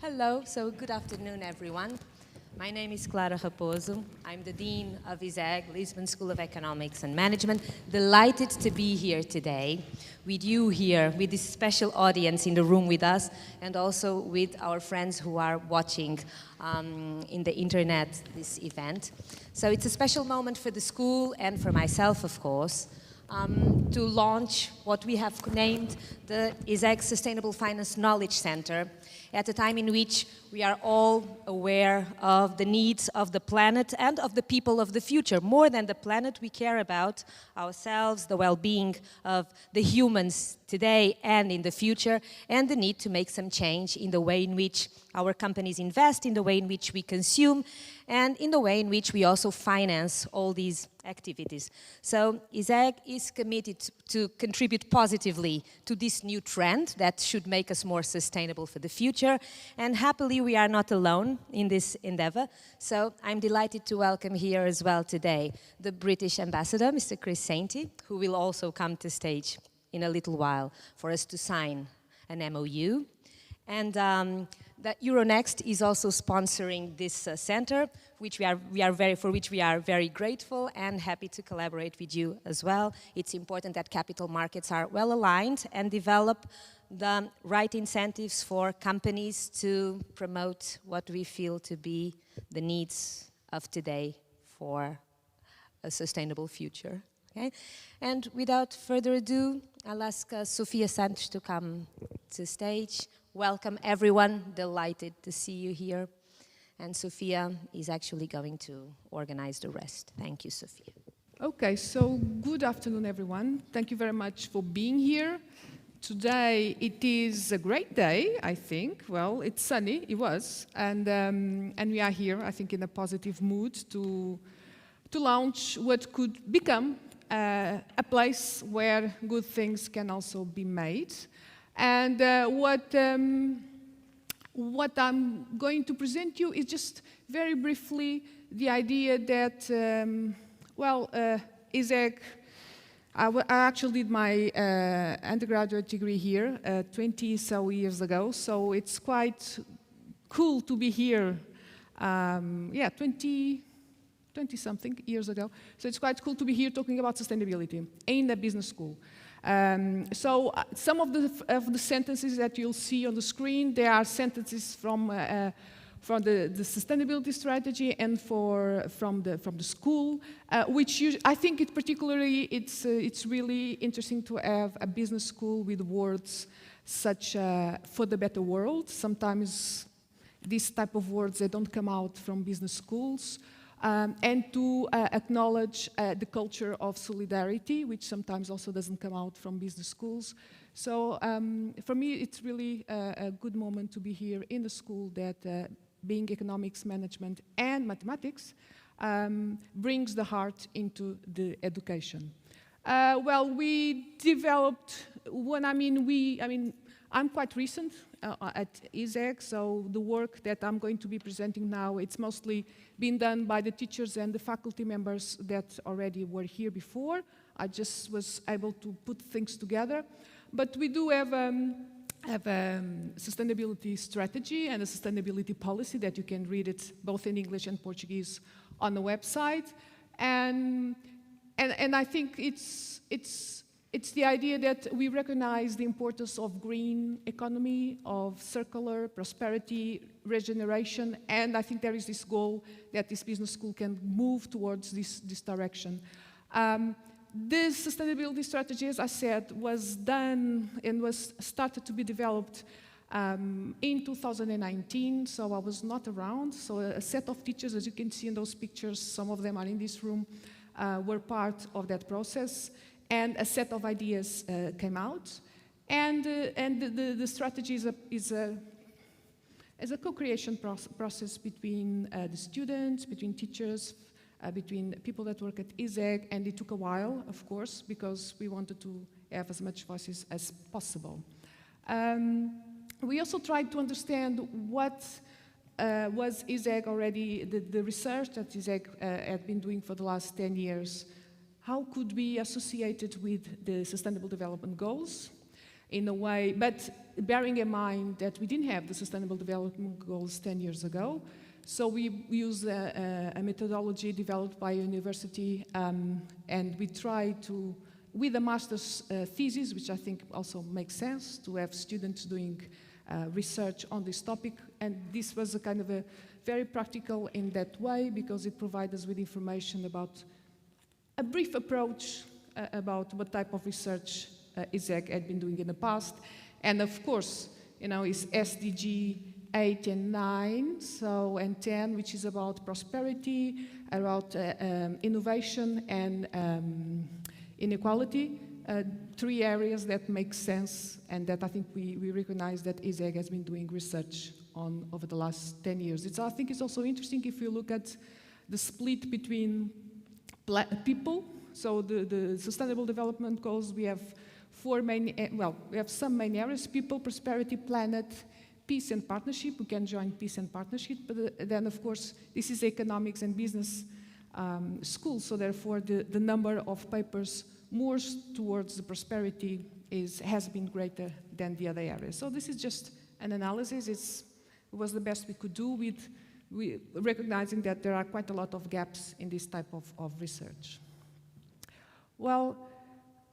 Hello, so good afternoon, everyone. My name is Clara Raposo. I'm the Dean of ISEG, Lisbon School of Economics and Management. Delighted to be here today with you here, with this special audience in the room with us, and also with our friends who are watching in the internet this event. So it's a special moment for the school and for myself, of course, to launch what we have named the ISEG Sustainable Finance Knowledge Center, at a time in which we are all aware of the needs of the planet and of the people of the future. More than the planet, we care about ourselves, the well-being of the humans today and in the future, and the need to make some change in the way in which our companies invest, in the way in which we consume, and in the way in which we also finance all these activities. So ISEG is committed to contribute positively to this new trend that should make us more sustainable for the future. And happily, we are not alone in this endeavor. So I'm delighted to welcome here as well today the British Ambassador, Mr. Chris Sainty, who will also come to stage in a little while for us to sign an MOU. And that Euronext is also sponsoring this center, for which we are very grateful and happy to collaborate with you as well. It's important that capital markets are well aligned and develop the right incentives for companies to promote what we feel to be the needs of today for a sustainable future. Okay? And without further ado, I'll ask Sofia Santos to come to stage. Welcome everyone, delighted to see you here. And Sofia is actually going to organize the rest. Thank you, Sofia. Okay, so good afternoon everyone. Thank you very much for being here. Today it is a great day, I think. Well, it's sunny, it was, and we are here, I think, in a positive mood to launch what could become a place where good things can also be made. And what I'm going to present you is just very briefly the idea that, ISEG, I actually did my undergraduate degree here 20 so years ago, so it's quite cool to be here, 20-something years ago. So it's quite cool to be here talking about sustainability in a business school. Some of the sentences that you'll see on the screen, they are sentences from the sustainability strategy and from the school, which I think it's really interesting to have a business school with words such for the better world. Sometimes these type of words, they don't come out from business schools. And to acknowledge the culture of solidarity, which sometimes also doesn't come out from business schools. So for me, it's really a good moment to be here in the school that, being economics, management, and mathematics, brings the heart into the education. We developed, I'm quite recent at ISEG, so the work that I'm going to be presenting now, it's mostly been done by the teachers and the faculty members that already were here before. I just was able to put things together. But we do have a sustainability strategy and a sustainability policy that you can read it both in English and Portuguese on the website. And I think it's the idea that we recognize the importance of green economy, of circular prosperity, regeneration, and I think there is this goal that this business school can move towards this direction. This sustainability strategy, as I said, was done and was started to be developed in 2019, so I was not around. So a set of teachers, as you can see in those pictures, some of them are in this room, were part of that process. And a set of ideas came out, and the strategy is a co-creation process between the students, between teachers, between people that work at ISEG, and it took a while, of course, because we wanted to have as much voices as possible. We also tried to understand what was ISEG already, the research that ISEG had been doing for the last 10 years. How could we associate it with the Sustainable Development Goals? in a way, but bearing in mind that we didn't have the Sustainable Development Goals 10 years ago, so we use a methodology developed by a university, and we try to, with a master's thesis, which I think also makes sense, to have students doing research on this topic, and this was a kind of a very practical in that way, because it provides us with information about a brief approach about what type of research ISEG had been doing in the past. And of course, you know, it's SDG 8 and 9, so, and 10, which is about prosperity, about innovation and inequality. 3 areas that make sense and that I think we recognize that ISEG has been doing research on over the last 10 years. I think it's also interesting if you look at the split between people. So the Sustainable Development Goals, we have 4 main, we have some main areas: people, prosperity, planet, peace and partnership. We can join peace and partnership, but then of course this is economics and business school, so therefore the number of papers more towards the prosperity has been greater than the other areas. So this is just an analysis. It was the best we could do with recognizing that there are quite a lot of gaps in this type of research. Well,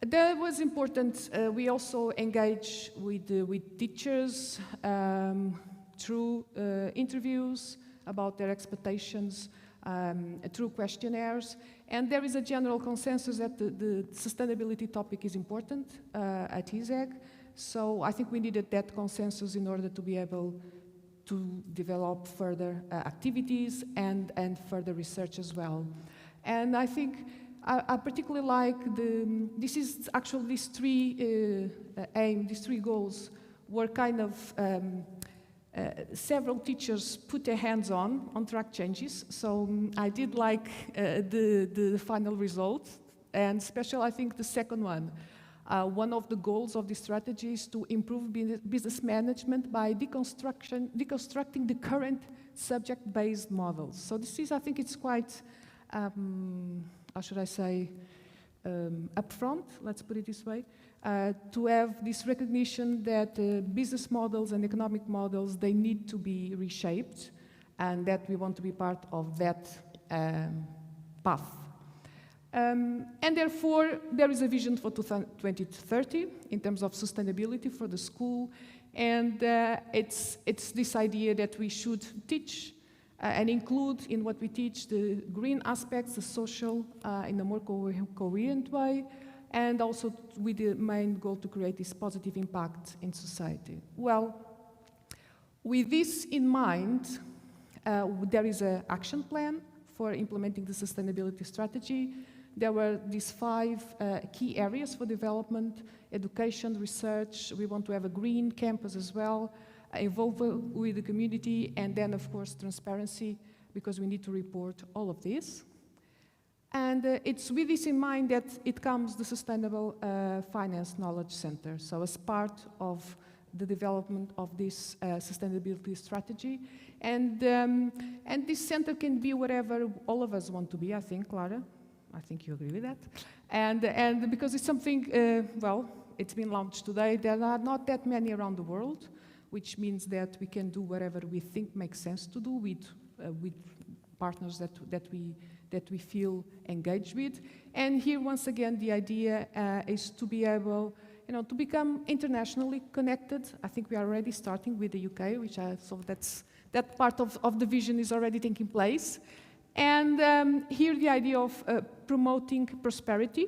that was important. We also engage with teachers through interviews about their expectations, through questionnaires, and there is a general consensus that the sustainability topic is important at ISEG. So I think we needed that consensus in order to be able to develop further activities and further research as well. And I think I particularly like this is actually these 3 these 3 goals were kind of several teachers put their hands on track changes. So I did like the final result, and especially I think the second one. One of the goals of this strategy is to improve business management by deconstructing the current subject-based models. So this is, I think it's quite, how should I say, upfront, let's put it this way, to have this recognition that business models and economic models, they need to be reshaped, and that we want to be part of that path. And therefore, there is a vision for 2030 in terms of sustainability for the school, and it's this idea that we should teach and include in what we teach the green aspects, the social, in a more coherent way, and also with the main goal to create this positive impact in society. Well, with this in mind, there is an action plan for implementing the sustainability strategy. There were these 5 key areas for development: education, research. We want to have a green campus as well, involve with the community, and then, of course, transparency, because we need to report all of this. And it's with this in mind that it comes the Sustainable Finance Knowledge Center. So as part of the development of this sustainability strategy. And this center can be wherever all of us want to be, I think, Clara. I think you agree with that. And because it's something, well, it's been launched today. There are not that many around the world, which means that we can do whatever we think makes sense to do with partners that we feel engaged with. And here, once again, the idea is to be able, to become internationally connected. I think we are already starting with the UK, so that part of the vision is already taking place. And here the idea of promoting prosperity,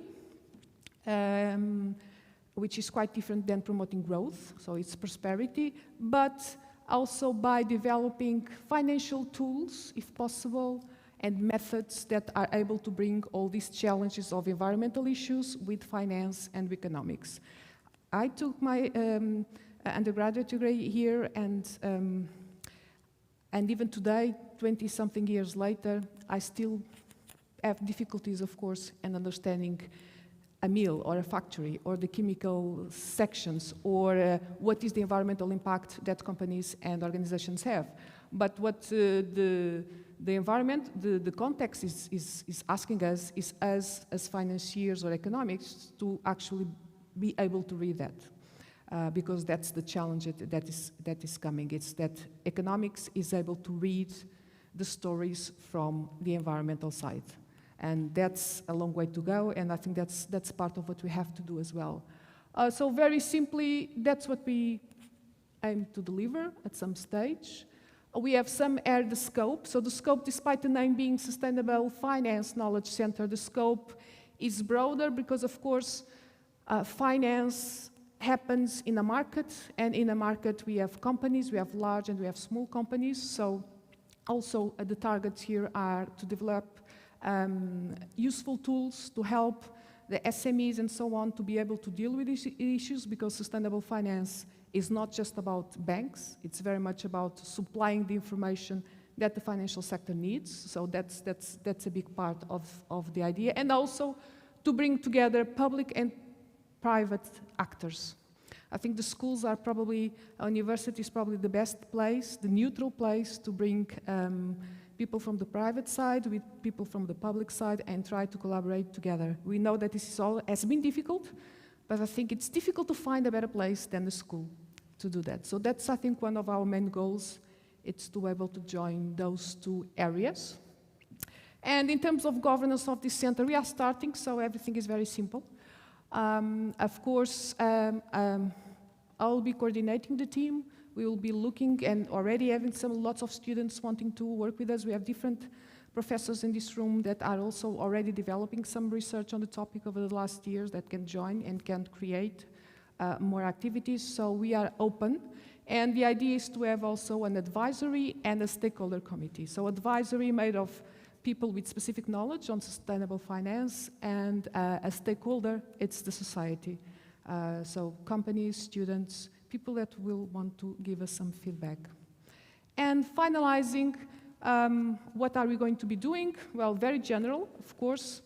which is quite different than promoting growth, so it's prosperity, but also by developing financial tools, if possible, and methods that are able to bring all these challenges of environmental issues with finance and economics. I took my undergraduate degree here, and even today, 20-something years later, I still have difficulties, of course, in understanding a mill or a factory or the chemical sections or what is the environmental impact that companies and organizations have. But what the environment, the context is asking us is us as financiers or economics to actually be able to read that. because that's the challenge that is coming. It's that economics is able to read the stories from the environmental side. And that's a long way to go, and I think that's part of what we have to do as well. So very simply, that's what we aim to deliver at some stage. We have some aired the scope. So the scope, despite the name being Sustainable Finance Knowledge Center, the scope is broader because, of course, finance happens in a market, and in a market we have companies, we have large and we have small companies. So also the targets here are to develop useful tools to help the SMEs and so on to be able to deal with these issues, because sustainable finance is not just about banks, it's very much about supplying the information that the financial sector needs. So that's a big part of the idea. And also to bring together public and private actors. I think the schools are probably, university is probably the best place, the neutral place to bring people from the private side with people from the public side and try to collaborate together. We know that this has been difficult, but I think it's difficult to find a better place than the school to do that. So that's, I think, one of our main goals. It's to be able to join those two areas. And in terms of governance of this center, we are starting, so everything is very simple. Of course, I'll be coordinating the team. We will be looking and already having lots of students wanting to work with us. We have different professors in this room that are also already developing some research on the topic over the last years that can join and can create more activities. So we are open. And the idea is to have also an advisory and a stakeholder committee. So advisory made of people with specific knowledge on sustainable finance, and a stakeholder, it's the society. So companies, students, people that will want to give us some feedback. And finalizing, what are we going to be doing? Well, very general, of course.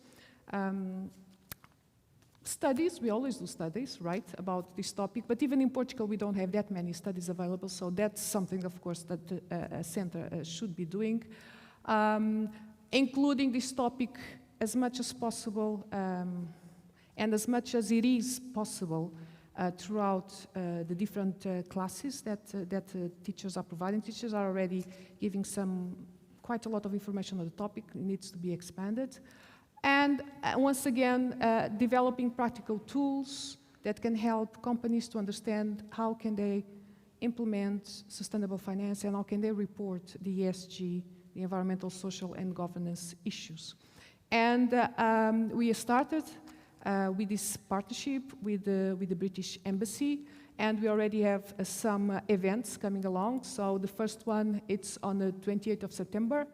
Studies, we always do studies, right, about this topic, but even in Portugal we don't have that many studies available, so that's something, of course, that a center should be doing. Including this topic as much as possible, and as much as it is possible throughout the different classes that teachers are providing. Teachers are already giving quite a lot of information on the topic. It needs to be expanded. And once again, developing practical tools that can help companies to understand how can they implement sustainable finance and how can they report the ESG, the environmental, social, and governance issues. And we started with this partnership with the British Embassy, and we already have some events coming along. So the first one, it's on the 28th of September.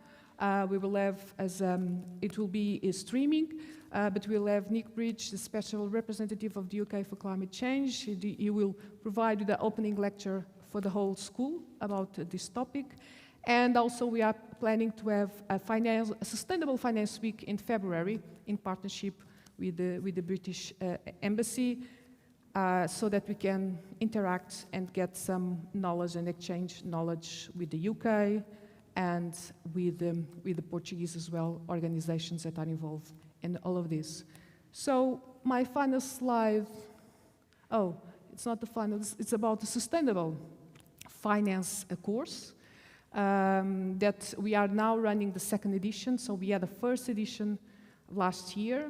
We will have, it will be streaming, but we'll have Nick Bridge, the special representative of the UK for climate change. He will provide the opening lecture for the whole school about this topic. And also we are planning to have a Sustainable Finance Week in February in partnership with the British Embassy, so that we can interact and get some knowledge and exchange knowledge with the UK and with the Portuguese as well, organizations that are involved in all of this. So my final slide, it's not the final, it's about the Sustainable Finance course. That we are now running the second edition. So we had the first edition last year,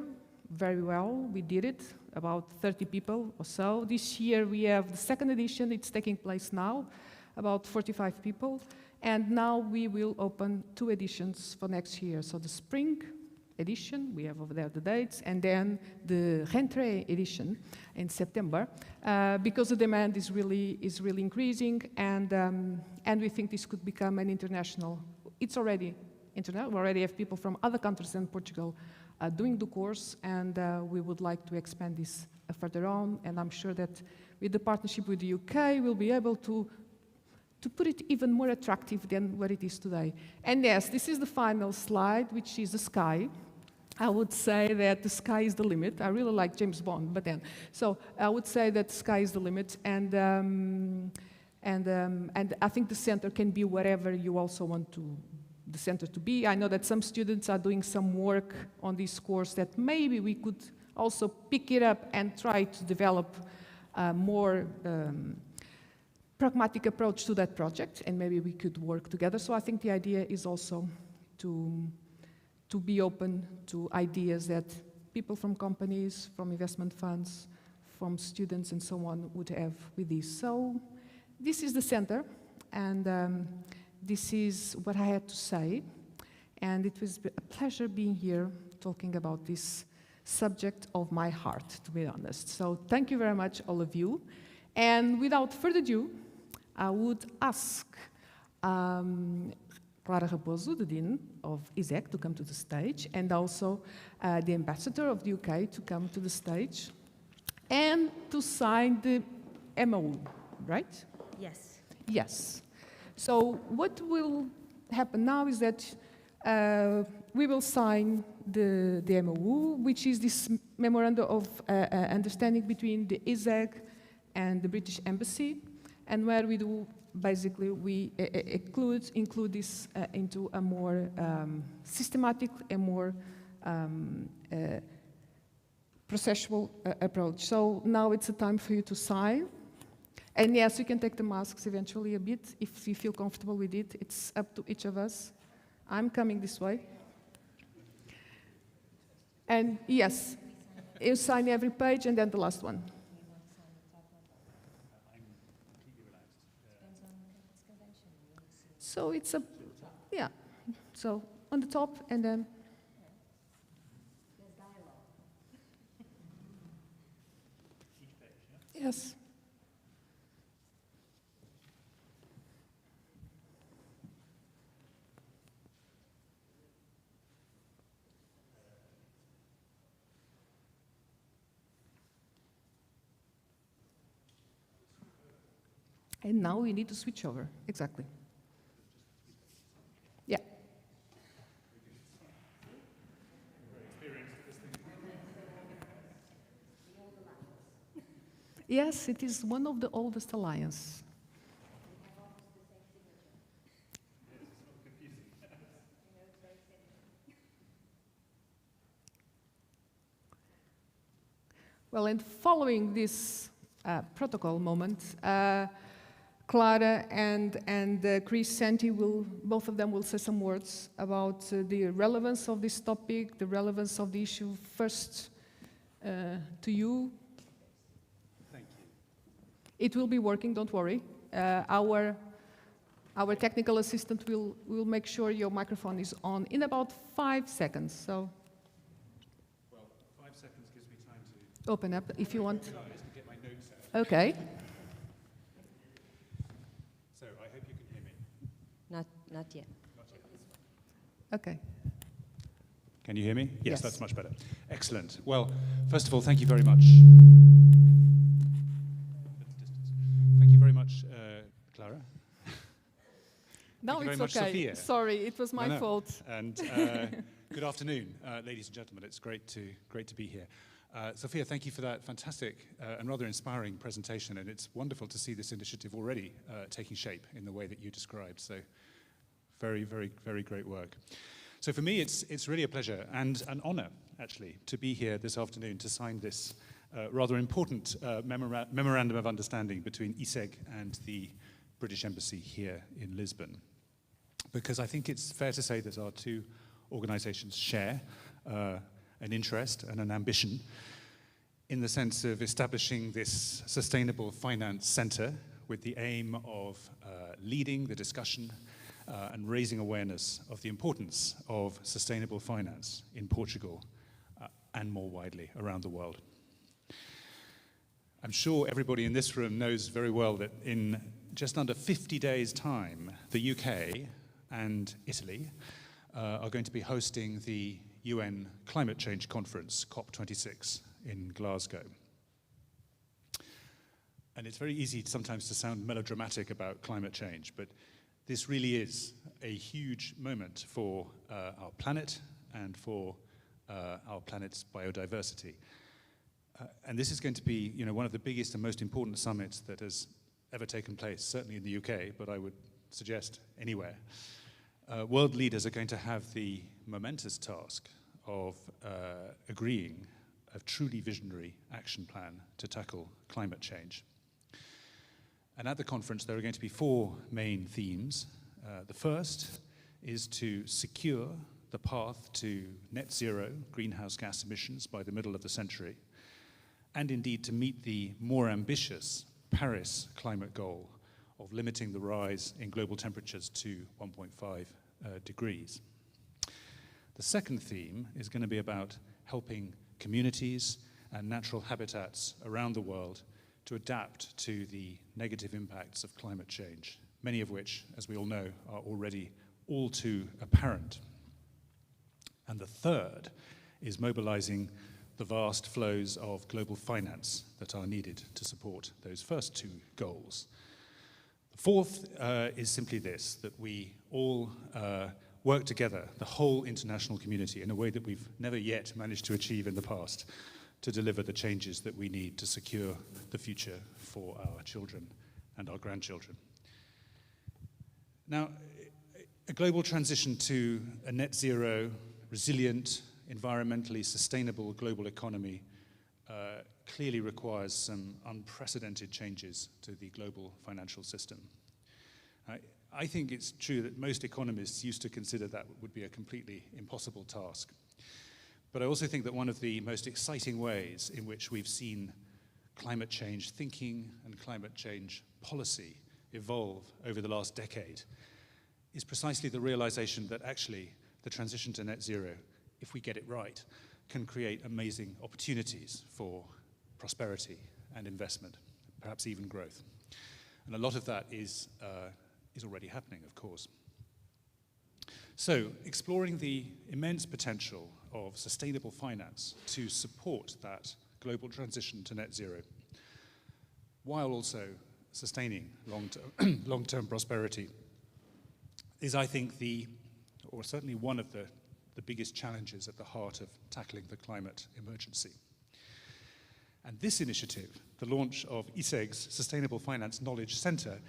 very well, we did it, about 30 people or so. This year we have the second edition, it's taking place now, about 45 people. And now we will open 2 editions for next year. So the spring edition, we have over there the dates, and then the rentrée edition in September, because the demand is really increasing, and we think this could become an international. It's already international. We already have people from other countries than Portugal doing the course, and we would like to expand this further on. And I'm sure that with the partnership with the UK, we'll be able to put it even more attractive than what it is today. And yes, this is the final slide, which is the sky. I would say that the sky is the limit. I really like James Bond, but then. So I would say that the sky is the limit, and I think the center can be whatever you also want the center to be. I know that some students are doing some work on this course that maybe we could also pick it up and try to develop a more pragmatic approach to that project, and maybe we could work together. So I think the idea is also to be open to ideas that people from companies, from investment funds, from students and so on would have with this. So this is the center, and this is what I had to say. And it was a pleasure being here talking about this subject of my heart, to be honest. So thank you very much, all of you. And without further ado, I would ask Clara Raposo, the Dean of ISEG, to come to the stage, and also the Ambassador of the UK to come to the stage, and to sign the MOU, right? Yes. Yes. So what will happen now is that we will sign the MOU, which is this memorandum of understanding between the ISEG and the British Embassy, and where we do basically we include this into a more systematic and more processual approach. So now it's a time for you to sign. And yes, you can take the masks eventually a bit if you feel comfortable with it. It's up to each of us. I'm coming this way. And yes, you sign every page and then the last one. So it's a, yeah, so on the top and then. Yes. And now we need to switch over, exactly. Yeah. Yes, it is one of the oldest alliances. Well, and following this protocol moment, Clara and Chris Santi both of them will say some words about the relevance of this topic, the relevance of the issue. First, to you. Thank you. It will be working, don't worry. Our technical assistant will make sure your microphone is on in about 5 seconds. So. Well, 5 seconds gives me time to open up if you want. to get my notes out. Okay. So I hope you can hear me. Not yet. Not yet. Okay. Can you hear me? Yes, Yes. that's much better. Excellent. Well, first of all, thank you very much. Thank you very much, Clara. No, Thank you it's very much, okay. Sophia. Sorry, it was my No, no. fault. And good afternoon, ladies and gentlemen. It's great to be here. Sophia, thank you for that fantastic and rather inspiring presentation. And it's wonderful to see this initiative already taking shape in the way that you described. So very, very, very great work. So for me, it's really a pleasure and an honor, actually, to be here this afternoon to sign this rather important memorandum of understanding between ISEG and the British Embassy here in Lisbon. Because I think it's fair to say that our two organizations share an interest and an ambition in the sense of establishing this sustainable finance center with the aim of leading the discussion and raising awareness of the importance of sustainable finance in Portugal and more widely around the world. I'm sure everybody in this room knows very well that in just under 50 days' time, the UK and Italy are going to be hosting the UN Climate Change Conference, COP26, in Glasgow. And it's very easy sometimes to sound melodramatic about climate change, but this really is a huge moment for our planet and for our planet's biodiversity. And this is going to be, one of the biggest and most important summits that has ever taken place, certainly in the UK, but I would suggest anywhere. World leaders are going to have the momentous task of agreeing a truly visionary action plan to tackle climate change. And at the conference, there are going to be 4 main themes. The first is to secure the path to net zero greenhouse gas emissions by the middle of the century, and indeed to meet the more ambitious Paris climate goal of limiting the rise in global temperatures to 1.5 degrees. The second theme is going to be about helping communities and natural habitats around the world to adapt to the negative impacts of climate change, many of which, as we all know, are already all too apparent. And the third is mobilizing the vast flows of global finance that are needed to support those first 2 goals. The fourth is simply this, that we all work together, the whole international community, in a way that we've never yet managed to achieve in the past, to deliver the changes that we need to secure the future for our children and our grandchildren. Now, a global transition to a net zero, resilient, environmentally sustainable global economy clearly requires some unprecedented changes to the global financial system. I think it's true that most economists used to consider that would be a completely impossible task. But I also think that one of the most exciting ways in which we've seen climate change thinking and climate change policy evolve over the last decade is precisely the realization that actually the transition to net zero, if we get it right, can create amazing opportunities for prosperity and investment, perhaps even growth. And a lot of that is already happening, of course. So, exploring the immense potential of sustainable finance to support that global transition to net zero, while also sustaining long-term prosperity, is, I think, or certainly one of the biggest challenges at the heart of tackling the climate emergency. And this initiative, the launch of ISEG's Sustainable Finance Knowledge Center,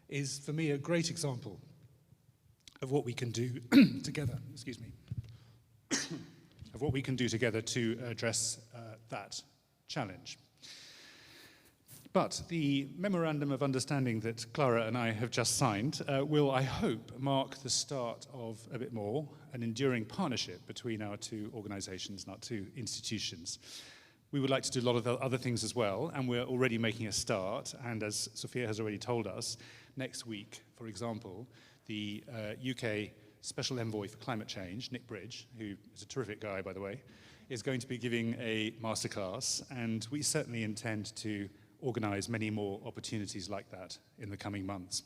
is, for me, a great example of what we can do together, of what we can do together to address that challenge. But the Memorandum of Understanding that Clara and I have just signed will, I hope, mark the start of a bit more, an enduring partnership between our 2 organizations and our 2 institutions. We would like to do a lot of other things as well, and we're already making a start. And as Sophia has already told us, next week, for example, the UK Special Envoy for Climate Change, Nick Bridge, who is a terrific guy, by the way, is going to be giving a masterclass, and we certainly intend to organize many more opportunities like that in the coming months.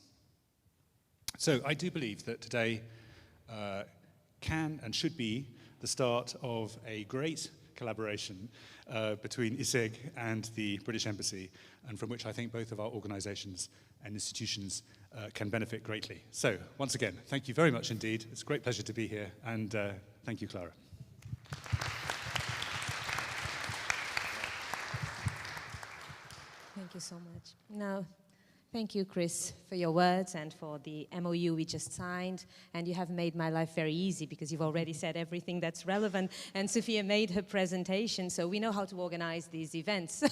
So I do believe that today can and should be the start of a great collaboration between ISEG and the British Embassy, and from which I think both of our organizations and institutions can benefit greatly. So, once again, thank you very much indeed. It's a great pleasure to be here, and thank you, Clara. Thank you so much. Now, thank you, Chris, for your words and for the MOU we just signed. And you have made my life very easy because you've already said everything that's relevant. And Sophia made her presentation, so we know how to organize these events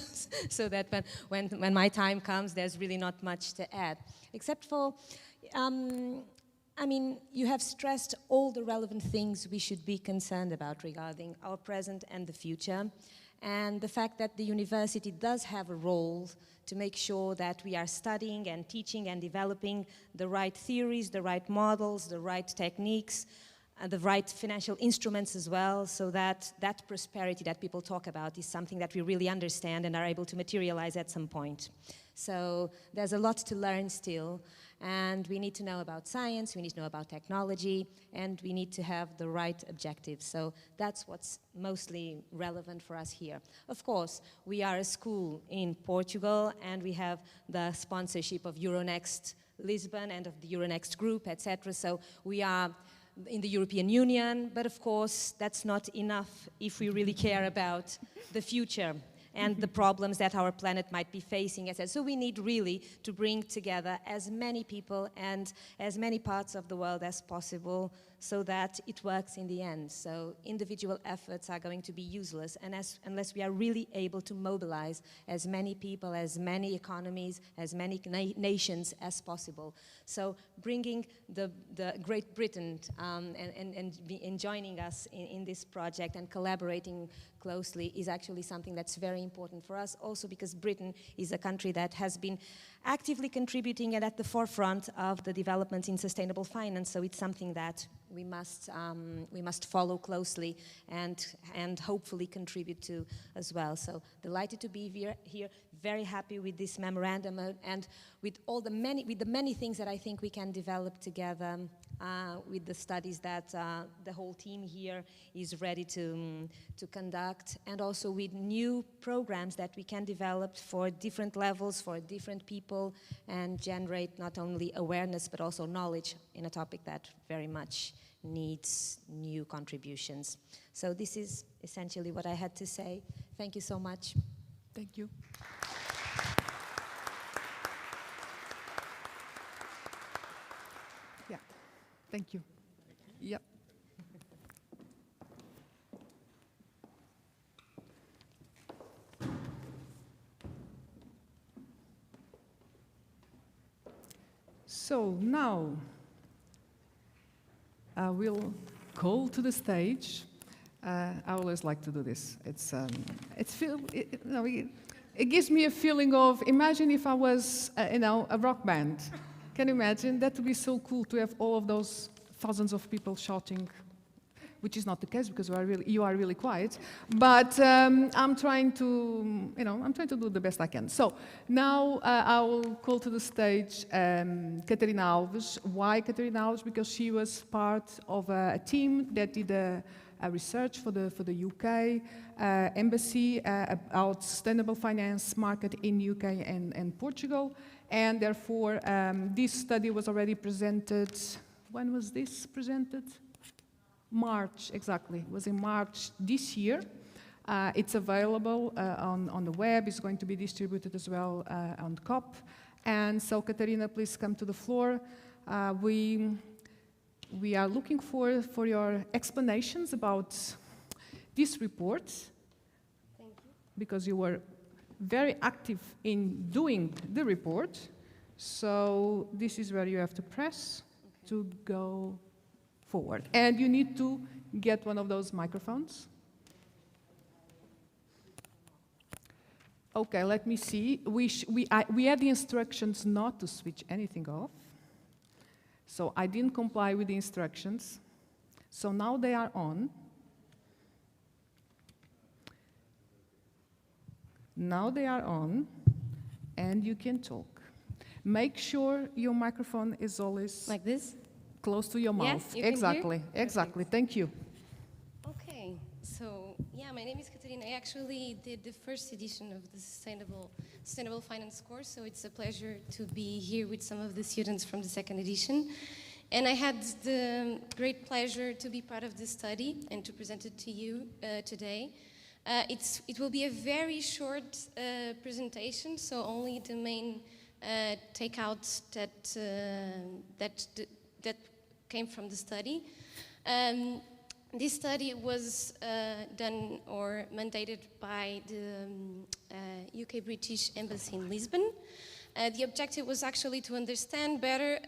so that when my time comes, there's really not much to add. Except for, I mean, you have stressed all the relevant things we should be concerned about regarding our present and the future. And the fact that the university does have a role to make sure that we are studying and teaching and developing the right theories, the right models, the right techniques, and the right financial instruments as well, so that that prosperity that people talk about is something that we really understand and are able to materialize at some point. So there's a lot to learn still, and we need to know about science, we need to know about technology, and we need to have the right objectives. So that's what's mostly relevant for us here. Of course, we are a school in Portugal, and we have the sponsorship of Euronext Lisbon and of the Euronext Group, etc. So we are in the European Union, but of course that's not enough if we really care about the future and the problems that our planet might be facing, etc. So we need really to bring together as many people and as many parts of the world as possible so that it works in the end. So individual efforts are going to be useless unless we are really able to mobilize as many people, as many economies, as many nations as possible. So bringing the Great Britain and joining us in this project and collaborating closely is actually something that's very important for us, also because Britain is a country that has been actively contributing and at the forefront of the development in sustainable finance. So it's something that we must follow closely and hopefully contribute to as well. So delighted to be here, very happy with this memorandum and with all the many things that I think we can develop together with the studies that the whole team here is ready to conduct, and also with new programs that we can develop for different levels, for different people, and generate not only awareness but also knowledge in a topic that very much needs new contributions. So this is essentially what I had to say. Thank you so much. Thank you. Yeah, thank you. Yep. So now I will call to the stage. I always like to do this. It gives me a feeling of, imagine if I was, a rock band. Can you imagine? That would be so cool to have all of those thousands of people shouting, which is not the case because you are really quiet. But I'm trying to do the best I can. So now I will call to the stage Catarina Alves. Why Catarina Alves? Because she was part of a team that did a research for the UK embassy about sustainable finance market in UK and Portugal. And therefore, this study was already presented. When was this presented? March, exactly. It was in March this year. It's available on the web. It's going to be distributed as well on COP. And so, Catarina, please come to the floor. We are looking for your explanations about this report. Thank you. Because you were very active in doing the report. So this is where you have to press to go forward. And you need to get one of those microphones. Okay, let me see. We had the instructions not to switch anything off. So I didn't comply with the instructions. So now they are on. Now they are on, and you can talk. Make sure your microphone is always Like this? close to your mouth. Yes, you can Exactly, hear? exactly. Thank you. Okay, so yeah, my name is Catarina. I actually did the first edition of the Sustainable Finance course, so it's a pleasure to be here with some of the students from the second edition. And I had the great pleasure to be part of this study and to present it to you today. It will be a very short presentation, so only the main takeouts that came from the study. This study was done or mandated by the UK British Embassy in Lisbon. The objective was actually to understand better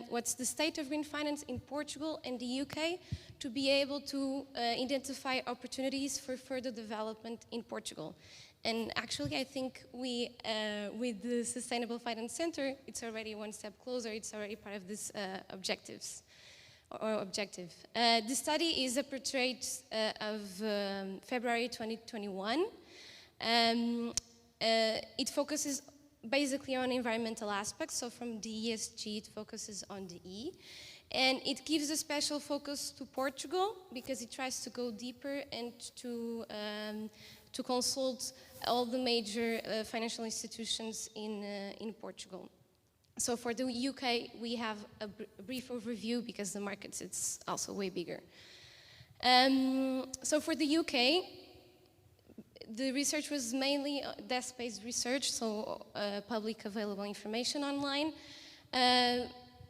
what's the state of green finance in Portugal and the UK, to be able to identify opportunities for further development in Portugal. And actually, I think we, with the Sustainable Finance Center, it's already one step closer. It's already part of this objective. The study is a portrait of February 2021. It focuses basically on environmental aspects, so from the ESG it focuses on the E. And it gives a special focus to Portugal because it tries to go deeper and to consult all the major financial institutions in Portugal. So for the UK, we have a brief overview because the markets, it's also way bigger. So for the UK, the research was mainly desk-based research, so public available information online.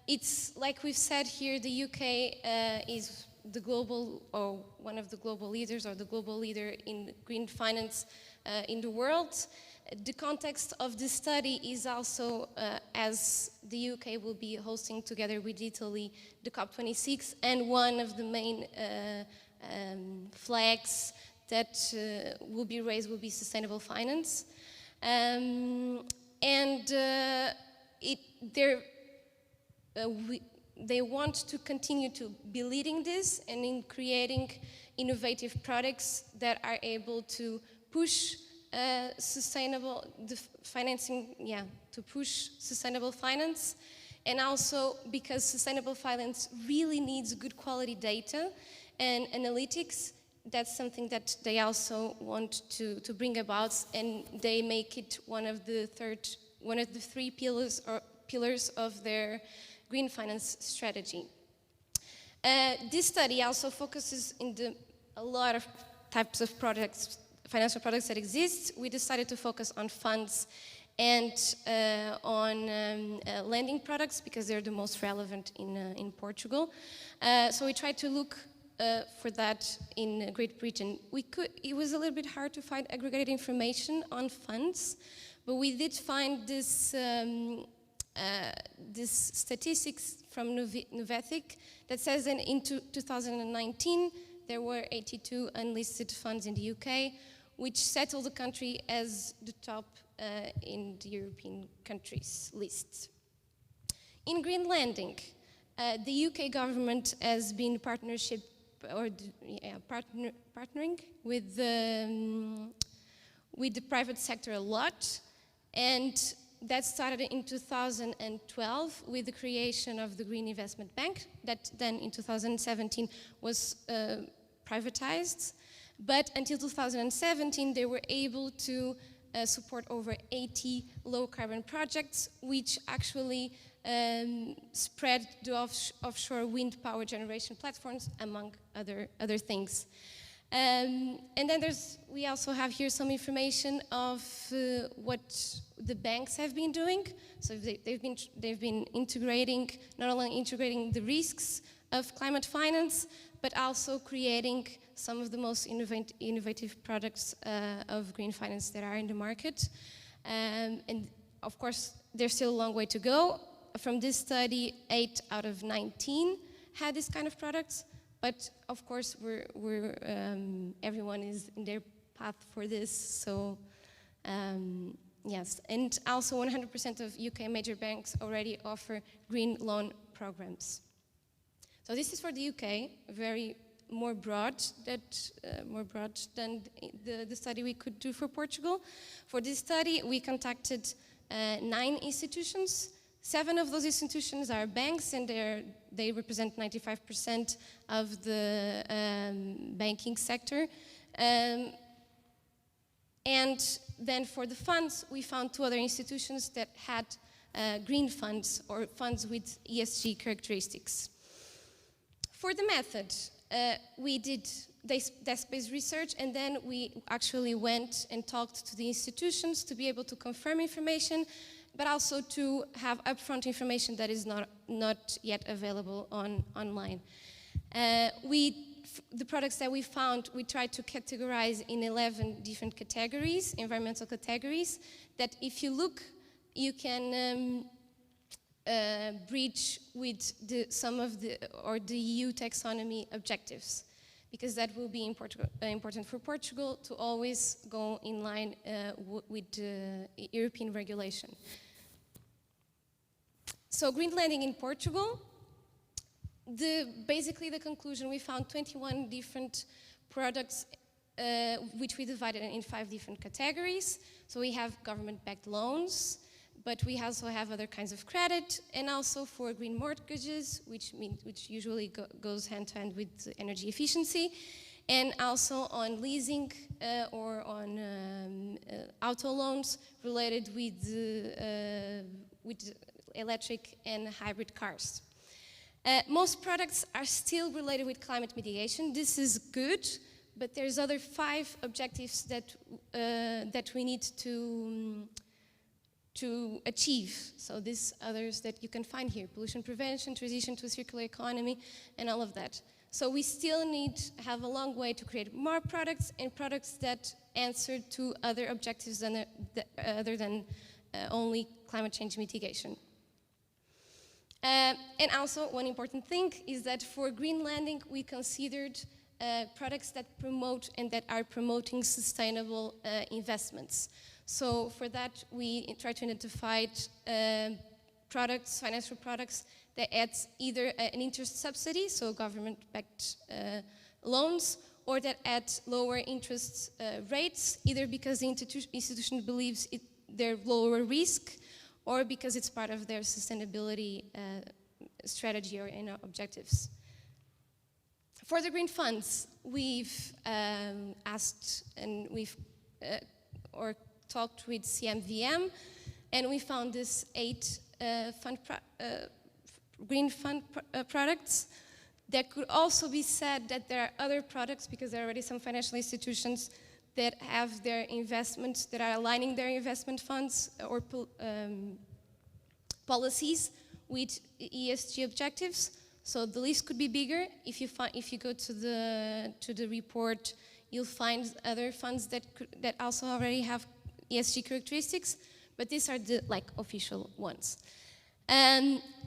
It's like we've said here, the UK is the global, or one of the global leaders, or the global leader in green finance in the world. The context of this study is also, as the UK will be hosting together with Italy the COP26, and one of the main flags that will be raised will be sustainable finance. They want to continue to be leading this and in creating innovative products that are able to push sustainable financing, to push sustainable finance, and also because sustainable finance really needs good quality data and analytics. That's something that they also want to bring about, and they make it one of the three pillars of their green finance strategy. This study also focuses in a lot of types of products, financial products that exist. We decided to focus on funds and on lending products because they're the most relevant in Portugal. So we tried to look for that in Great Britain. It was a little bit hard to find aggregated information on funds, but we did find this statistics from Nuvethic that says that in 2019 there were 82 unlisted funds in the UK, which settled the country as the top in the European countries list. In green lending, the UK government has been partnering with the private sector a lot, and that started in 2012 with the creation of the Green Investment Bank, that then in 2017 was privatized. But until 2017, they were able to support over 80 low-carbon projects, which actually spread the offshore wind power generation platforms, among other things. And then we also have here some information of what the banks have been doing. So they've been integrating, not only integrating the risks of climate finance, but also creating some of the most innovative products of green finance that are in the market. And of course, there's still a long way to go. From this study, 8 out of 19 had this kind of products. But of course, everyone is in their path for this. So yes, and also 100% of UK major banks already offer green loan programs. So this is for the UK, very more broad than the study we could do for Portugal. For this study, we contacted 9 institutions. 7 of those institutions are banks, and they represent 95% of the banking sector. And then for the funds, we found 2 other institutions that had green funds or funds with ESG characteristics. For the method, we did desk-based research, and then we actually went and talked to the institutions to be able to confirm information, but also to have upfront information that is not yet available online. The products that we found, we tried to categorize in 11 different categories, environmental categories, that if you look, you can bridge with the EU taxonomy objectives, because that will be important for Portugal to always go in line with European regulation. So green lending in Portugal, basically the conclusion, we found 21 different products which we divided in 5 different categories. So we have government-backed loans, but we also have other kinds of credit, and also for green mortgages, which usually goes hand-to-hand with energy efficiency, and also on leasing or on auto loans related with electric and hybrid cars. Most products are still related with climate mitigation. This is good, but there's other 5 objectives that that we need to achieve. So these others that you can find here: pollution prevention, transition to a circular economy, and all of that. So we still need to have a long way to create more products, and products that answer to other objectives other than only climate change mitigation. And also, one important thing is that for green lending, we considered products that promote and that are promoting sustainable investments. So for that, we try to identify products, financial products, that adds either an interest subsidy, so government-backed loans, or that add lower interest rates, either because the institution believes they're lower risk, or because it's part of their sustainability strategy or objectives. For the green funds, we've asked and we've or talked with CMVM, and we found this 8 green fund products. There could also be said that there are other products, because there are already some financial institutions that have their investments, that are aligning their investment funds or policies with ESG objectives. So the list could be bigger. If you go to the report, you'll find other funds that also already have ESG characteristics, but these are the official ones.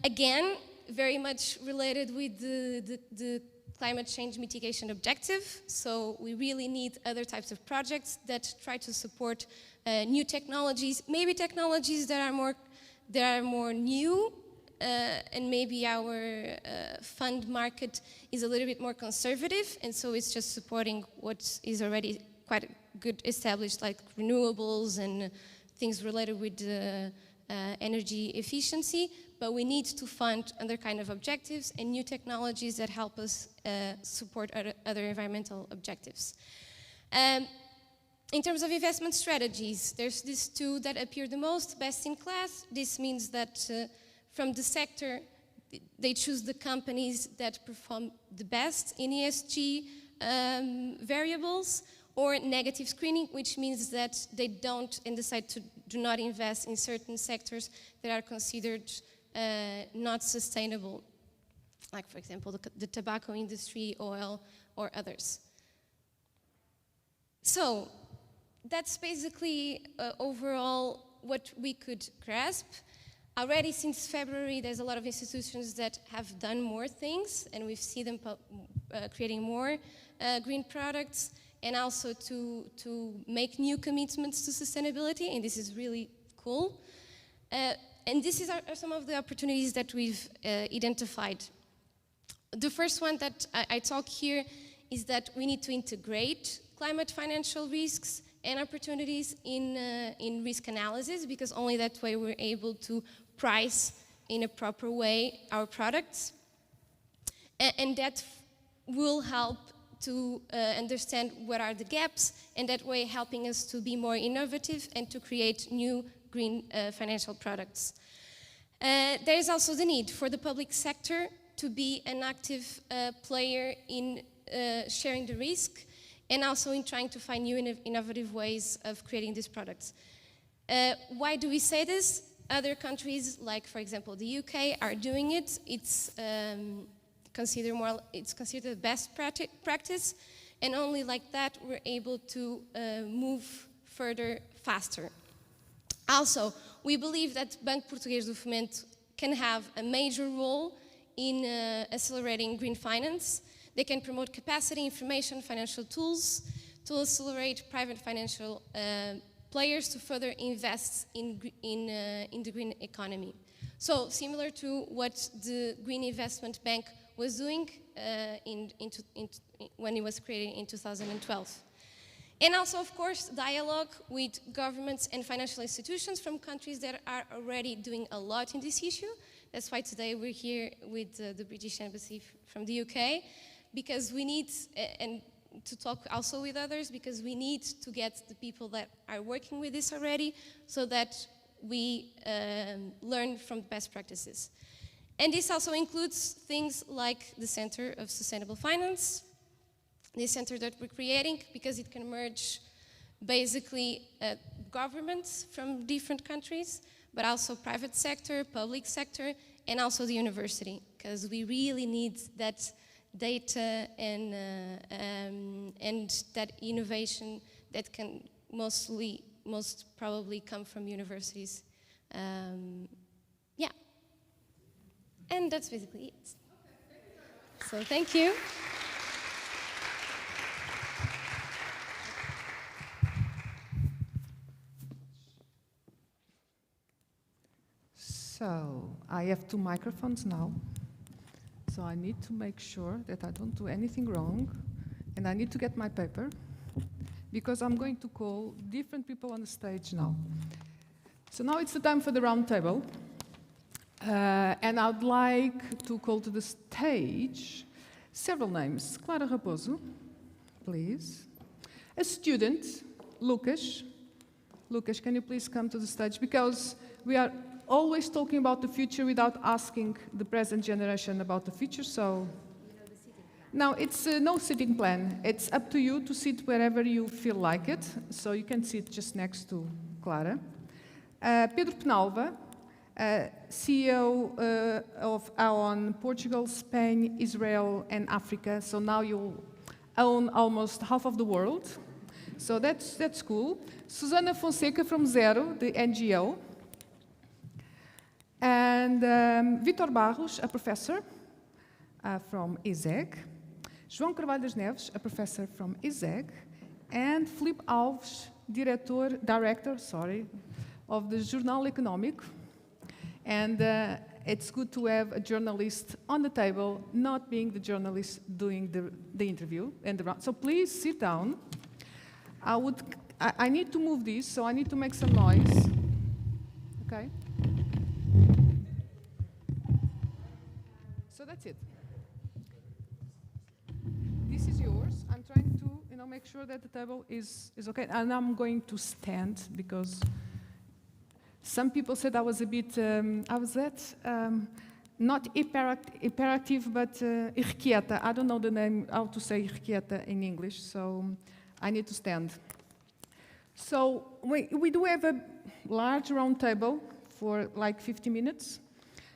Again, very much related with the climate change mitigation objective. So we really need other types of projects that try to support new technologies, maybe technologies that are more new, and maybe our fund market is a little bit more conservative, and so it's just supporting what is already quite good established, like renewables and things related with energy efficiency. But we need to fund other kind of objectives and new technologies that help us support other environmental objectives. In terms of investment strategies, there's these 2 that appear the most, best in class. This means that from the sector, they choose the companies that perform the best in ESG variables, or negative screening, which means that they don't and decide to do not invest in certain sectors that are considered not sustainable, like, for example, the tobacco industry, oil, or others. So that's basically overall what we could grasp. Already since February, there's a lot of institutions that have done more things, and we've seen them creating more green products, and also to make new commitments to sustainability, and this is really cool. And this are some of the opportunities that we've identified. The first one that I talk here is that we need to integrate climate financial risks and opportunities in risk analysis, because only that way we're able to price in a proper way our products. And that will help to understand what are the gaps, and that way helping us to be more innovative and to create new green financial products. There is also the need for the public sector to be an active player in sharing the risk, and also in trying to find new innovative ways of creating these products. Why do we say this? Other countries, like for example the UK, are doing it. It's considered the best practice, and only like that we're able to move further faster. Also, we believe that Banco Português do Fomento can have a major role in accelerating green finance. They can promote capacity, information, financial tools to accelerate private financial players to further invest in the green economy. So, similar to what the Green Investment Bank was doing when it was created in 2012. And also, of course, dialogue with governments and financial institutions from countries that are already doing a lot in this issue. That's why today we're here with the British Embassy from the UK, because we need, and to talk also with others, because we need to get the people that are working with this already, so that we learn from best practices. And this also includes things like the Center of Sustainable Finance, this center that we're creating, because it can merge basically governments from different countries, but also private sector, public sector, and also the university, because we really need that data and that innovation that can most probably come from universities. Yeah, and that's basically it. So thank you. So I have 2 microphones now. So I need to make sure that I don't do anything wrong. And I need to get my paper, because I'm going to call different people on the stage now. So now it's the time for the round table. And I'd like to call to the stage several names. Clara Raposo, please. A student, Lucas. Lucas, can you please come to the stage? Because we are always talking about the future without asking the present generation about the future, so... No, it's no sitting plan. It's up to you to sit wherever you feel like it, so you can sit just next to Clara. Pedro Penalva, CEO of Aon Portugal, Spain, Israel, and Africa, so now you own almost half of the world, so that's cool. Susana Fonseca from Zero, the NGO. And Vitor Barros, a professor from ISEG. João Carvalho das Neves, a professor from ISEG. And Filipe Alves, director of the Jornal Económico. And it's good to have a journalist on the table, not being the journalist doing the interview. So please sit down. I need to move this, so I need to make some noise. Okay? So that's it. This is yours. I'm trying to, make sure that the table is okay. And I'm going to stand, because some people said I was a bit, not hyperactive, but irrequieta. I don't know the name, how to say irrequieta in English, so I need to stand. So we do have a large round table for like 50 minutes.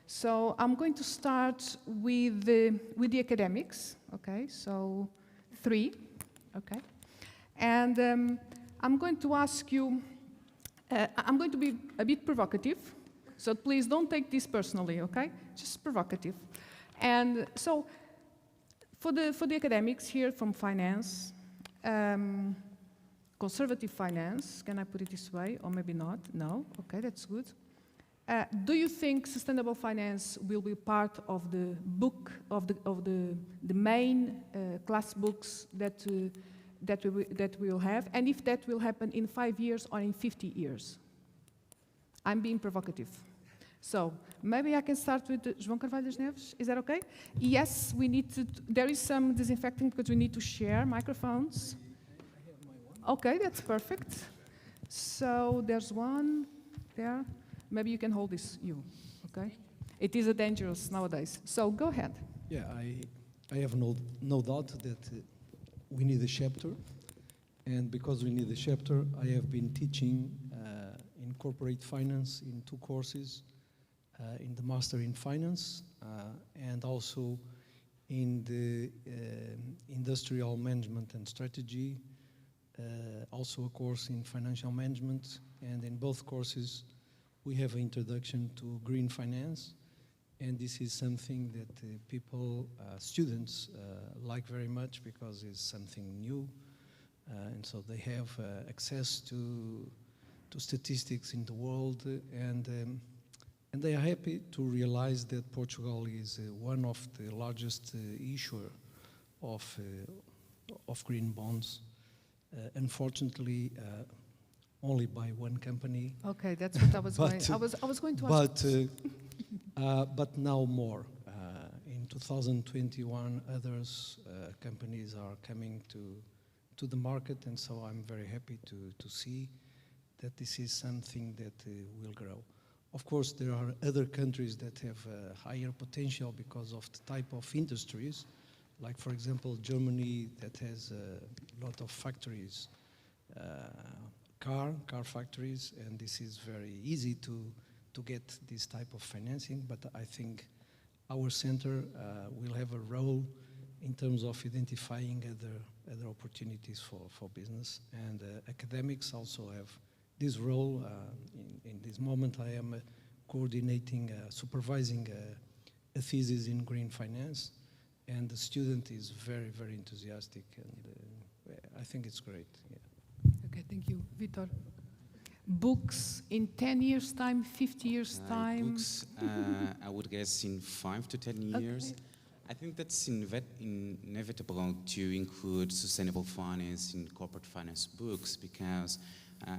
So I'm going to start with the academics, okay? So 3, okay? And I'm going to ask you, I'm going to be a bit provocative, so please don't take this personally, okay? Just provocative. And so for the academics here from finance, conservative finance, can I put it this way, or maybe not? No, okay, that's good. Do you think sustainable finance will be part of the book of the main class books that we will have, and if that will happen in 5 years or in 50 years? I'm being provocative. So maybe I can start with João Carvalho das Neves. Is that okay? Yes, we need to. There is some disinfecting because we need to share microphones. Okay, that's perfect. So there's one there. Maybe you can hold this, okay? It is a dangerous nowadays. So go ahead. Yeah, I have no doubt that we need a chapter. And because we need a chapter, I have been teaching in corporate finance in 2 courses, in the Master in Finance and also in the Industrial Management and Strategy, also a course in Financial Management, and in both courses we have an introduction to green finance, and this is something that people, students, like very much because it's something new, and so they have access to statistics in the world, and they are happy to realize that Portugal is one of the largest issuer of green bonds. Unfortunately, only by one company. Okay, that's what I was going. I was going to ask. But now more. In 2021, others companies are coming to the market, and so I'm very happy to see that this is something that will grow. Of course, there are other countries that have higher potential because of the type of industries, like for example, Germany that has a lot of factories, car factories, and this is very easy to get this type of financing. But I think our center will have a role in terms of identifying other opportunities for business, and academics also have this role. In this moment, I am coordinating, supervising a thesis in green finance, and the student is very, very enthusiastic, and I think it's great. Yeah. Okay, thank you. Vitor? Books in 10 years' time, 50 years' time? Books, I would guess in 5 to 10 years. Okay. I think that's inevitable to include sustainable finance in corporate finance books, because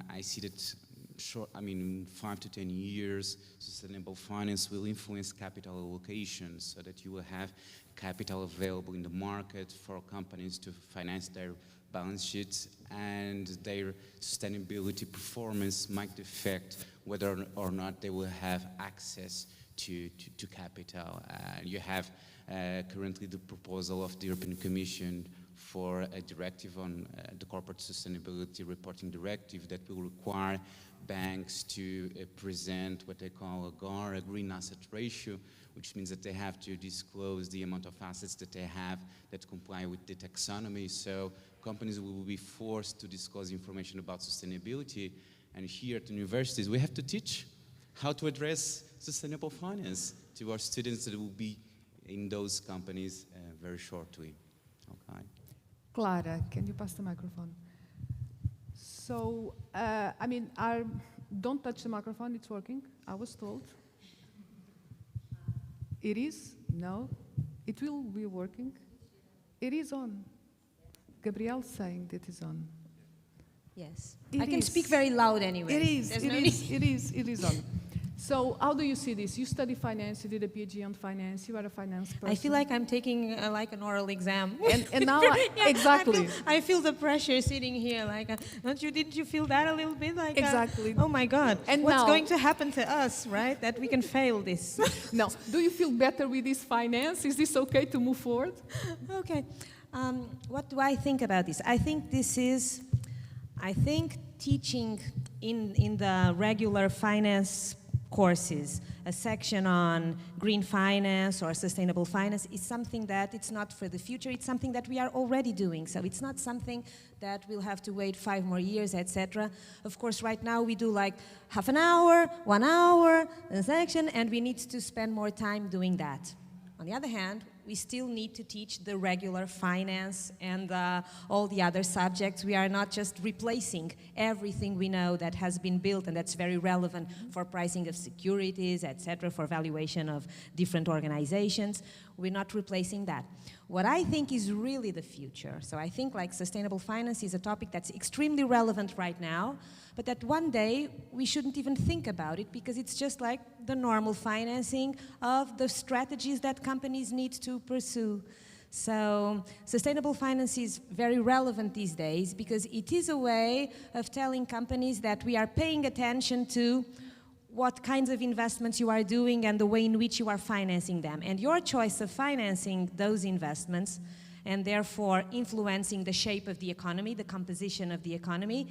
I see that 5 to 10 years, sustainable finance will influence capital allocation, so that you will have capital available in the market for companies to finance their balance sheets, and their sustainability performance might affect whether or not they will have access to capital. You have currently the proposal of the European Commission for a directive on the corporate sustainability reporting directive that will require banks to present what they call a GAR, a green asset ratio, which means that they have to disclose the amount of assets that they have that comply with the taxonomy. So companies will be forced to disclose information about sustainability. And here at universities, we have to teach how to address sustainable finance to our students that will be in those companies very shortly. Okay. Clara, can you pass the microphone? So, don't touch the microphone, it's working, I was told. It is? No? It will be working? It is on. Gabriel's saying that it's on. Yes. It I can is. speak very loud anyway. It is, There's it no is, need. it is on. So how do you see this? You study finance, you did a PhD on finance, you are a finance person. I feel like I'm taking like an oral exam. And now, Yeah, exactly. I feel the pressure sitting here. Like, didn't you feel that a little bit? Like, Exactly. Oh my God. And what's now- going to happen to us, right? That we can fail this. No. Do you feel better with this finance? Is this okay to move forward? Okay. What do I think about this? I think teaching in the regular finance courses, a section on green finance or sustainable finance is something that it's not for the future, it's something that we are already doing. So it's not something that we'll have to wait 5 more years, etc. Of course, right now we do like half an hour, 1 hour, a section, and we need to spend more time doing that. On the other hand, we still need to teach the regular finance and all the other subjects. We are not just replacing everything we know that has been built and that's very relevant for pricing of securities, etc., for valuation of different organizations. We're not replacing that. What I think is really the future, so I think like sustainable finance is a topic that's extremely relevant right now, but that one day we shouldn't even think about it because it's just like the normal financing of the strategies that companies need to pursue. So sustainable finance is very relevant these days because it is a way of telling companies that we are paying attention to what kinds of investments you are doing and the way in which you are financing them. And your choice of financing those investments and therefore influencing the shape of the economy, the composition of the economy,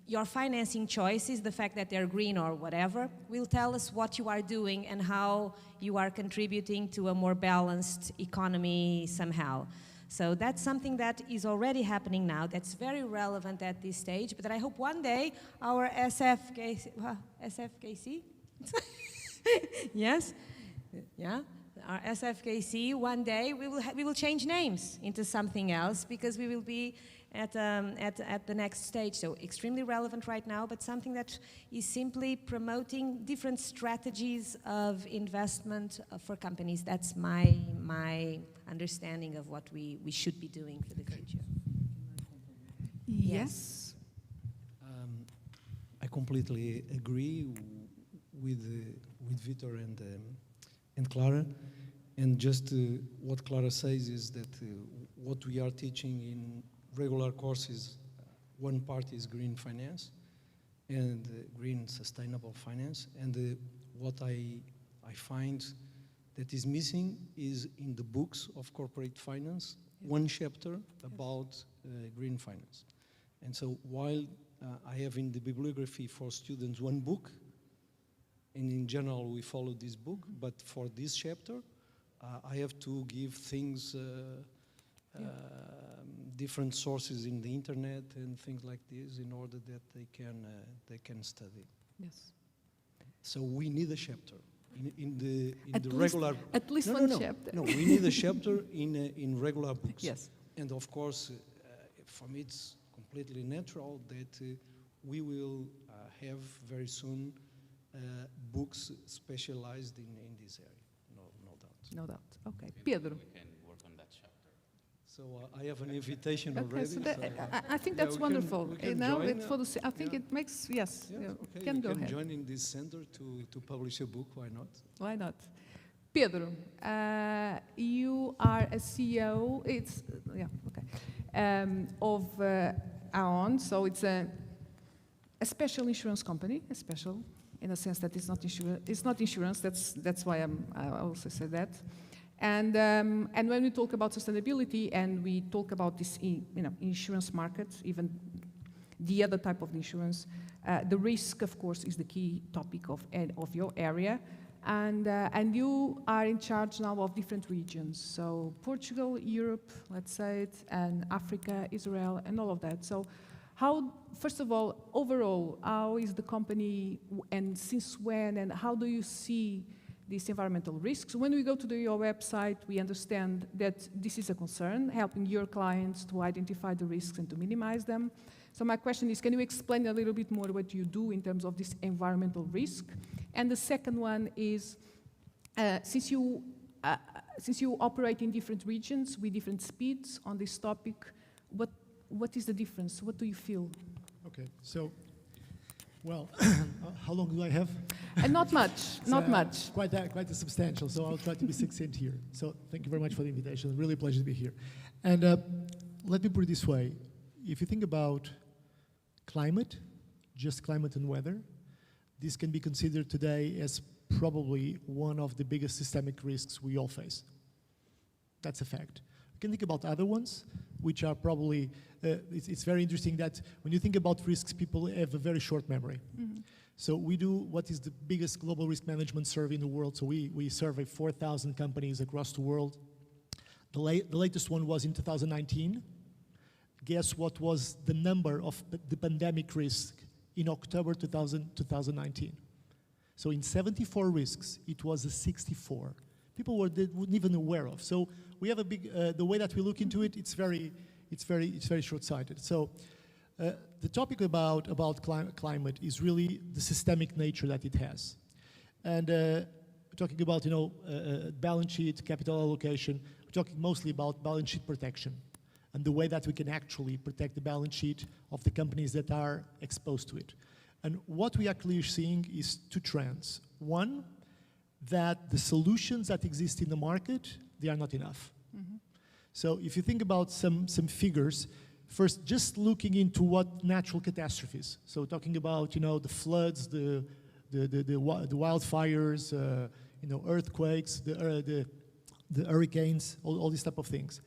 your financing choices, the fact that they're green or whatever, will tell us what you are doing and how you are contributing to a more balanced economy somehow. So that's something that is already happening now, that's very relevant at this stage, but that I hope one day our SFKC, yes, yeah, our SFKC, one day we will change names into something else because we will be at the next stage. So extremely relevant right now, but something that is simply promoting different strategies of investment for companies. That's my understanding of what we should be doing for the future. Yes. I completely agree with Vitor and Clara. And just what Clara says is that what we are teaching in regular courses, one part is green finance and green sustainable finance. And what I find that is missing is in the books of corporate finance, one chapter about green finance. And so while I have in the bibliography for students one book, and in general we follow this book, but for this chapter, I have to give things, different sources in the internet and things like this in order that they can study. Yes. So we need a chapter in the At least- regular. At least No, one no, no. chapter. No, we need a chapter in regular books. Yes. And of course, for me, it's completely natural that we will have very soon books specialized in this area. No doubt. No doubt. Okay. Pedro. We can work on that chapter. So I have an invitation Okay, already. so that, I think yeah, that's we can- wonderful. we can Now, join, it's for the. I think yeah. it makes yes. Yeah, okay, Can you go can ahead. join in this center to publish a book. Why not? Why not? Pedro, you are a CEO. It's yeah okay of Aon. So it's a special insurance company. A special in a sense that it's not insurance. It's not insurance. That's why I also said that. And when we talk about sustainability and we talk about this insurance market, even the other type of insurance, the risk, of course, is the key topic of your area. And you are in charge now of different regions. So Portugal, Europe, let's say it, and Africa, Israel, and all of that. So how, first of all, overall, how is the company and since when and how do you see these environmental risks? When we go to your website, we understand that this is a concern, helping your clients to identify the risks and to minimize them. So my question is, can you explain a little bit more what you do in terms of this environmental risk? And the second one is, since you operate in different regions with different speeds on this topic, what is the difference? What do you feel? Okay, so, well, how long do I have? Not much, not much. Quite a substantial, so I'll try to be succinct here. So thank you very much for the invitation. Really a pleasure to be here. And let me put it this way. If you think about climate, just climate and weather, this can be considered today as probably one of the biggest systemic risks we all face. That's a fact. You can think about other ones, which are probably, it's very interesting that when you think about risks, people have a very short memory. Mm-hmm. So we do what is the biggest global risk management survey in the world. So we survey 4,000 companies across the world. The latest one was in 2019. Guess what was the number of the pandemic risk in October 2019? So in 74 risks, it was a 64. People weren't even aware of. So we have a big, the way that we look into it, it's very short-sighted. So the topic about climate is really the systemic nature that it has. And we're talking about, balance sheet, capital allocation. We're talking mostly about balance sheet protection and the way that we can actually protect the balance sheet of the companies that are exposed to it. And what we actually are seeing is two trends. One, that the solutions that exist in the market, they are not enough. Mm-hmm. So if you think about some figures, first, just looking into what natural catastrophes, so talking about, the floods, the wildfires, earthquakes, the hurricanes, all these type of things.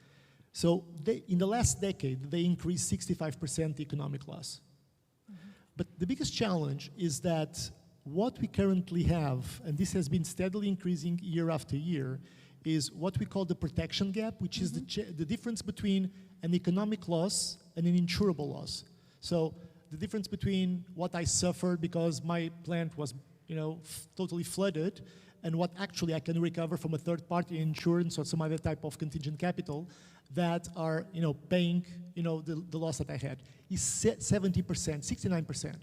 So in the last decade, they increased 65% economic loss. Mm-hmm. But the biggest challenge is that what we currently have, and this has been steadily increasing year after year, is what we call the protection gap, which is the difference between an economic loss and an insurable loss. So the difference between what I suffered because my plant was, totally flooded, and what actually I can recover from a third-party insurance or some other type of contingent capital that are, paying, the loss that I had, is 70%, 69%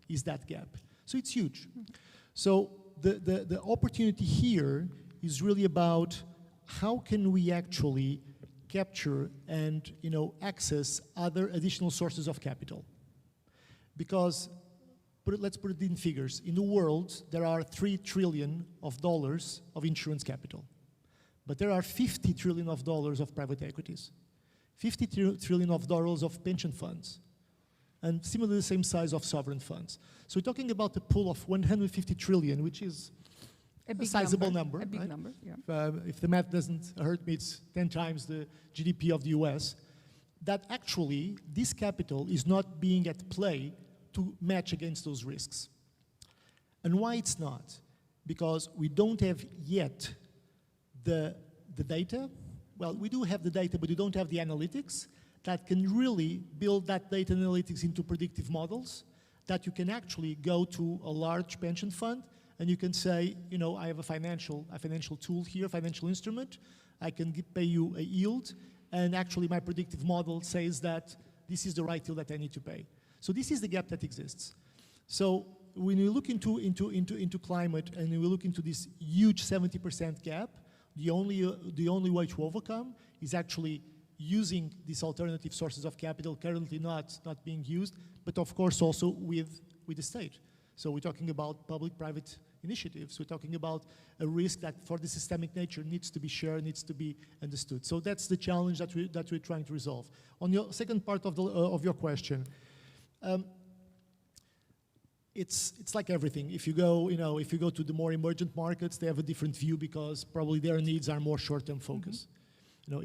is that gap. So it's huge. So the opportunity here is really about how can we actually capture and access other additional sources of capital. Because let's put it in figures. In the world, there are $3 trillion of insurance capital. But there are $50 trillion of private equities, $50 trillion of pension funds, and similarly the same size of sovereign funds. So we're talking about a pool of 150 trillion, which is A sizable number. A big right? number, yeah. If the math doesn't hurt me, it's 10 times the GDP of the US. That actually, this capital is not being at play to match against those risks. And why it's not? Because we don't have yet the data. Well, we do have the data, but we don't have the analytics that can really build that data analytics into predictive models that you can actually go to a large pension fund and you can say, you know, I have a financial tool here, financial instrument. I can pay you a yield, and actually my predictive model says that this is the right yield that I need to pay. So this is the gap that exists. So when you look into climate and you look into this huge 70% gap, the only way to overcome is actually using these alternative sources of capital currently not being used, but of course also with the state. So we're talking about public-private initiatives. We're talking about a risk that for the systemic nature needs to be shared, needs to be understood. So that's the challenge that we're trying to resolve. On your second part of your question, it's like everything. If you go to the more emergent markets, they have a different view because probably their needs are more short-term focused. You know,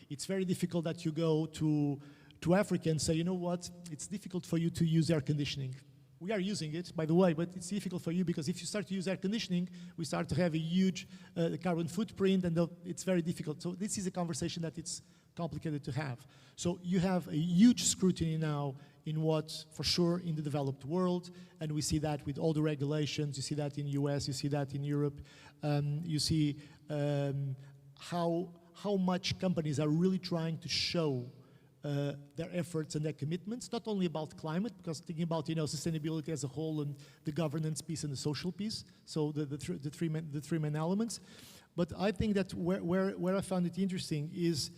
it's very difficult that you go to Africa and say, you know what, it's difficult for you to use air conditioning. We are using it, by the way, but it's difficult for you because if you start to use air conditioning, we start to have a huge carbon footprint, and it's very difficult. So this is a conversation that it's complicated to have. So you have a huge scrutiny now in what, for sure, in the developed world, and we see that with all the regulations. You see that in the US, you see that in Europe. You see how much companies are really trying to show their efforts and their commitments, not only about climate, because thinking about sustainability as a whole and the governance piece and the social piece, so the three main elements. But I think that where I found it interesting is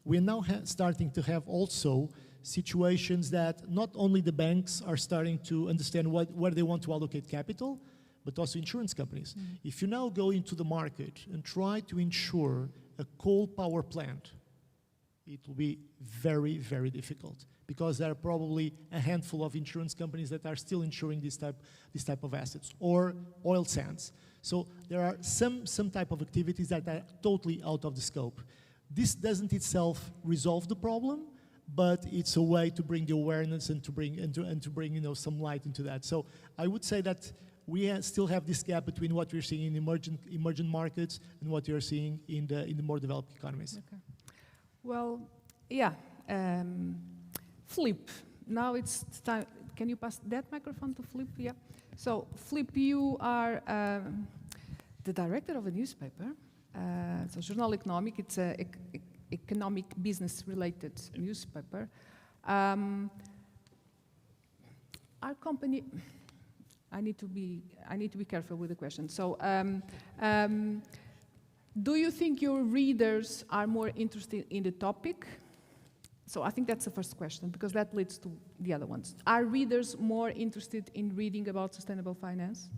we're now starting to have also situations that not only the banks are starting to understand where they want to allocate capital, but also insurance companies. If you now go into the market and try to insure a coal power plant, it will be very, very difficult because there are probably a handful of insurance companies that are still insuring this type of assets, or oil sands. So there are some type of activities that are totally out of the scope. This doesn't itself resolve the problem, but it's a way to bring the awareness and to bring some light into that. So I would say that we still have this gap between what we're seeing in emerging markets and what you're seeing in the more developed economies. Okay. Well, yeah. Flip. Now it's time. Can you pass that microphone to Flip? Yeah. So, Flip, you are the director of a newspaper. So, Jornal Económico. It's an economic business-related newspaper. Our company. I need to be careful with the question. So, do you think your readers are more interested in the topic? So I think that's the first question, because that leads to the other ones. Are readers more interested in reading about sustainable finance?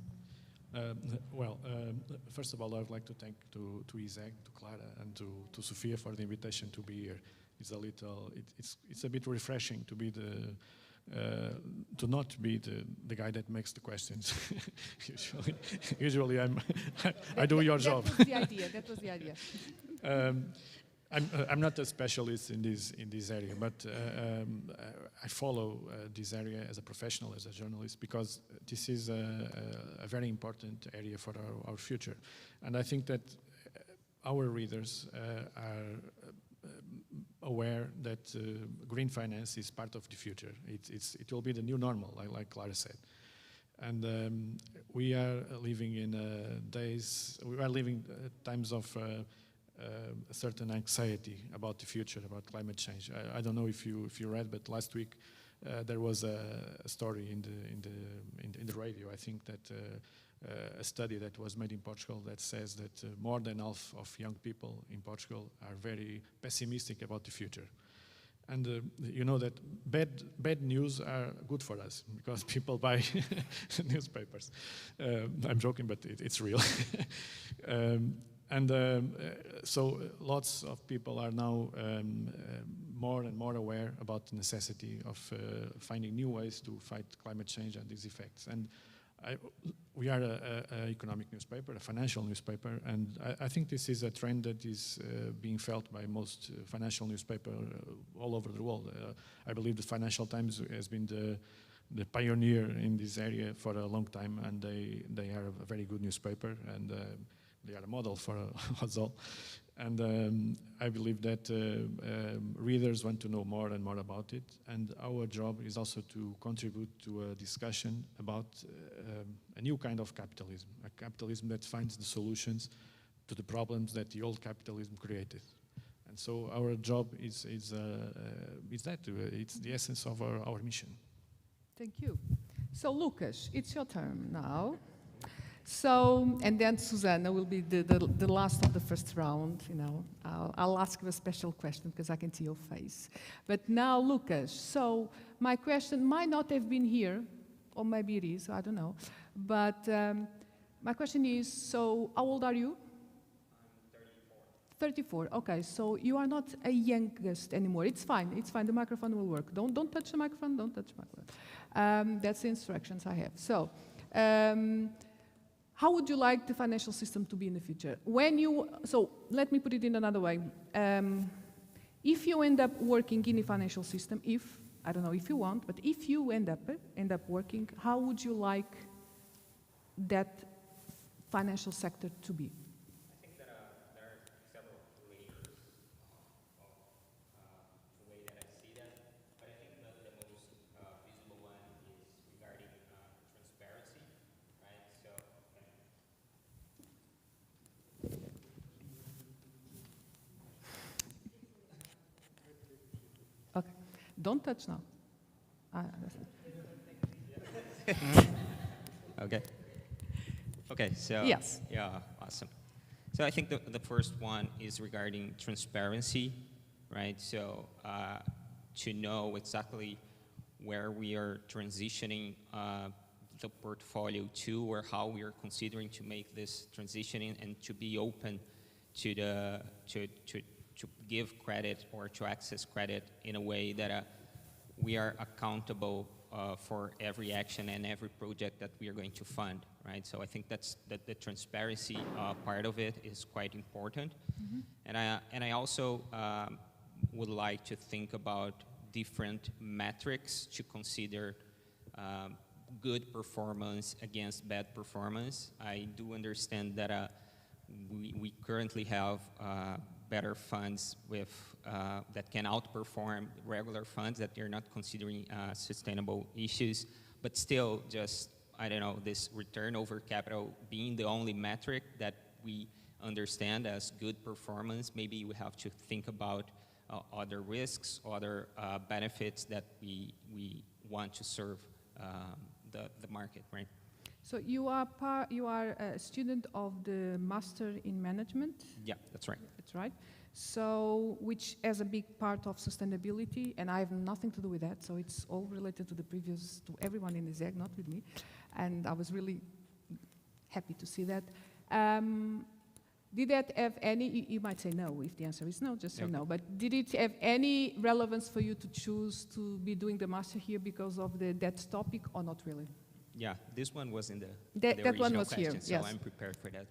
First of all, I would like to thank to ISEG, to Clara, and to Sofia for the invitation to be here. It's a bit refreshing to be to not be the guy that makes the questions. Usually I do your job. That was the idea. I'm not a specialist in this area, but I follow this area as a professional, as a journalist, because this is a very important area for our future. And I think that our readers are aware that green finance is part of the future. It will be the new normal, like Clara said. And we are living in times of a certain anxiety about the future, about climate change. I don't know if you read, but last week there was a story in the radio. I think that a study that was made in Portugal that says that more than half of young people in Portugal are very pessimistic about the future. And you know that bad news are good for us because people buy newspapers. I'm joking, but it's real. So lots of people are now more and more aware about the necessity of finding new ways to fight climate change and these effects. And we are an economic newspaper, a financial newspaper, and I think this is a trend that is being felt by most financial newspapers all over the world. I believe the Financial Times has been the pioneer in this area for a long time, and they are a very good newspaper, and they are a model for us all. And I believe that readers want to know more and more about it, and our job is also to contribute to a discussion about a new kind of capitalism, a capitalism that finds the solutions to the problems that the old capitalism created. And so our job is that, it's the essence of our mission. Thank you. So Lucas, it's your turn now. So, and then Susanna will be the last of the first round, you know. I'll ask you a special question because I can see your face. But now, Lucas, so my question might not have been here, or maybe it is, I don't know. But my question is, so how old are you? I'm 34. 34, okay, so you are not a youngest anymore. It's fine, the microphone will work. Don't touch the microphone, don't touch the microphone. That's the instructions I have. So, how would you like the financial system to be in the future? So let me put it in another way. If you end up working in a financial system, I don't know if you want, but if you end up working, how would you like that financial sector to be? I think that there are several layers of the way that I see that, but I think that the most visible one is regarding transparency, right? So, Okay, don't touch now. okay. Okay, so yes. Yeah, awesome. So I think the first one is regarding transparency, right? So to know exactly where we are transitioning the portfolio to, or how we are considering to make this transitioning, and to be open to to give credit or to access credit in a way that we are accountable for every action and every project that we are going to fund, right? So I think that the transparency part of it is quite important. Mm-hmm. And I also would like to think about different metrics to consider good performance against bad performance. I do understand that we currently have better funds with that can outperform regular funds that are not considering sustainable issues, but still just, I don't know, this return over capital being the only metric that we understand as good performance. Maybe we have to think about other risks, other benefits that we want to serve the market, right? So you are a student of the Master in Management? Yeah, that's right. That's right. So, which has a big part of sustainability, and I have nothing to do with that, so it's all related to to everyone in ISEG, not with me. And I was really happy to see that. Did that have any, you might say no, if the answer is no, just say no, but did it have any relevance for you to choose to be doing the Master here because of that topic, or not really? Yeah, this one was in the that one was question, here, so yes. I'm prepared for that.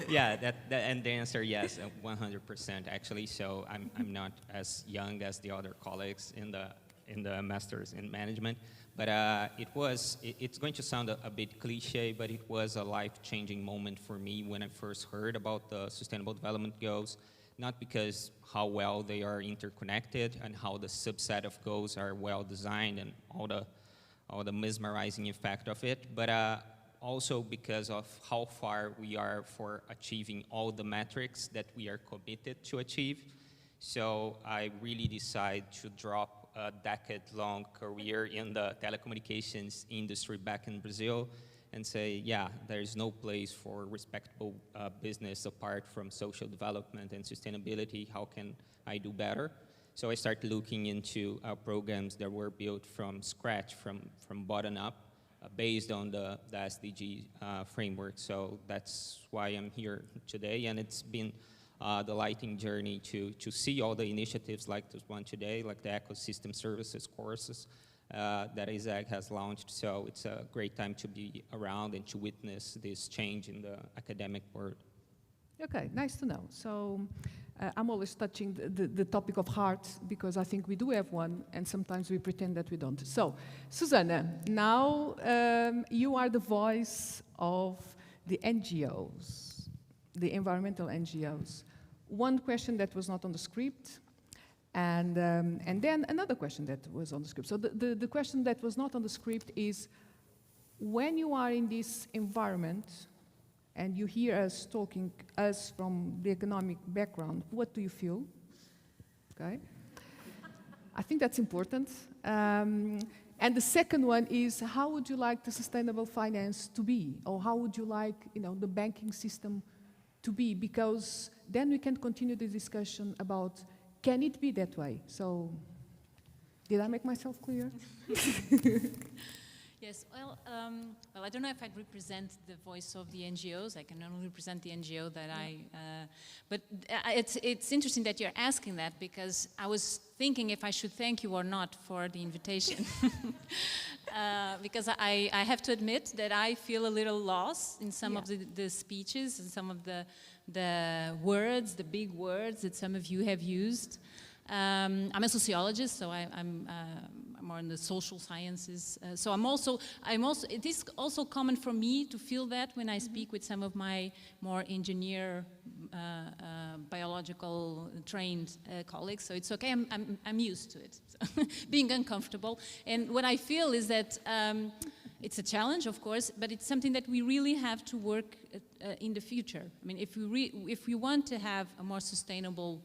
Yeah, and the answer, yes, 100% actually. So I'm not as young as the other colleagues in the Masters in Management, but it's going to sound a bit cliche, but it was a life-changing moment for me when I first heard about the Sustainable Development Goals. Not because how well they are interconnected and how the subset of goals are well designed and all the mesmerizing effect of it, but also because of how far we are for achieving all the metrics that we are committed to achieve. So I really decided to drop a decade-long career in the telecommunications industry back in Brazil and say, yeah, there is no place for respectable business apart from social development and sustainability. How can I do better? So I started looking into programs that were built from scratch, from bottom up, based on the SDG framework. So that's why I'm here today, and it's been a delighting journey to see all the initiatives like this one today, like the ecosystem services courses, that ISEG has launched. So it's a great time to be around and to witness this change in the academic world. Okay, nice to know. So I'm always touching the topic of heart because I think we do have one and sometimes we pretend that we don't. So, Susanna, now you are the voice of the NGOs, the environmental NGOs. One question that was not on the script, and then another question that was on the script. So the question that was not on the script is, when you are in this environment and you hear us talking, us from the economic background, what do you feel? Okay. I think that's important. And the second one is, how would you like the sustainable finance to be? Or how would you like, the banking system to be? Because then we can continue the discussion about, can it be that way? So, did I make myself clear? Yes, well, I don't know if I'd represent the voice of the NGOs. I can only represent the NGO that but it's interesting that you're asking that, because I was thinking if I should thank you or not for the invitation. Because I have to admit that I feel a little lost in some of the speeches and some of the words, the big words that some of you have used. I'm a sociologist, so I'm more in the social sciences. So it is also common for me to feel that when I speak with some of my more engineer, biological trained colleagues. So it's okay. I'm used to it, so being uncomfortable. And what I feel is that it's a challenge, of course, but it's something that we really have to work in the future. I mean, if we want to have a more sustainable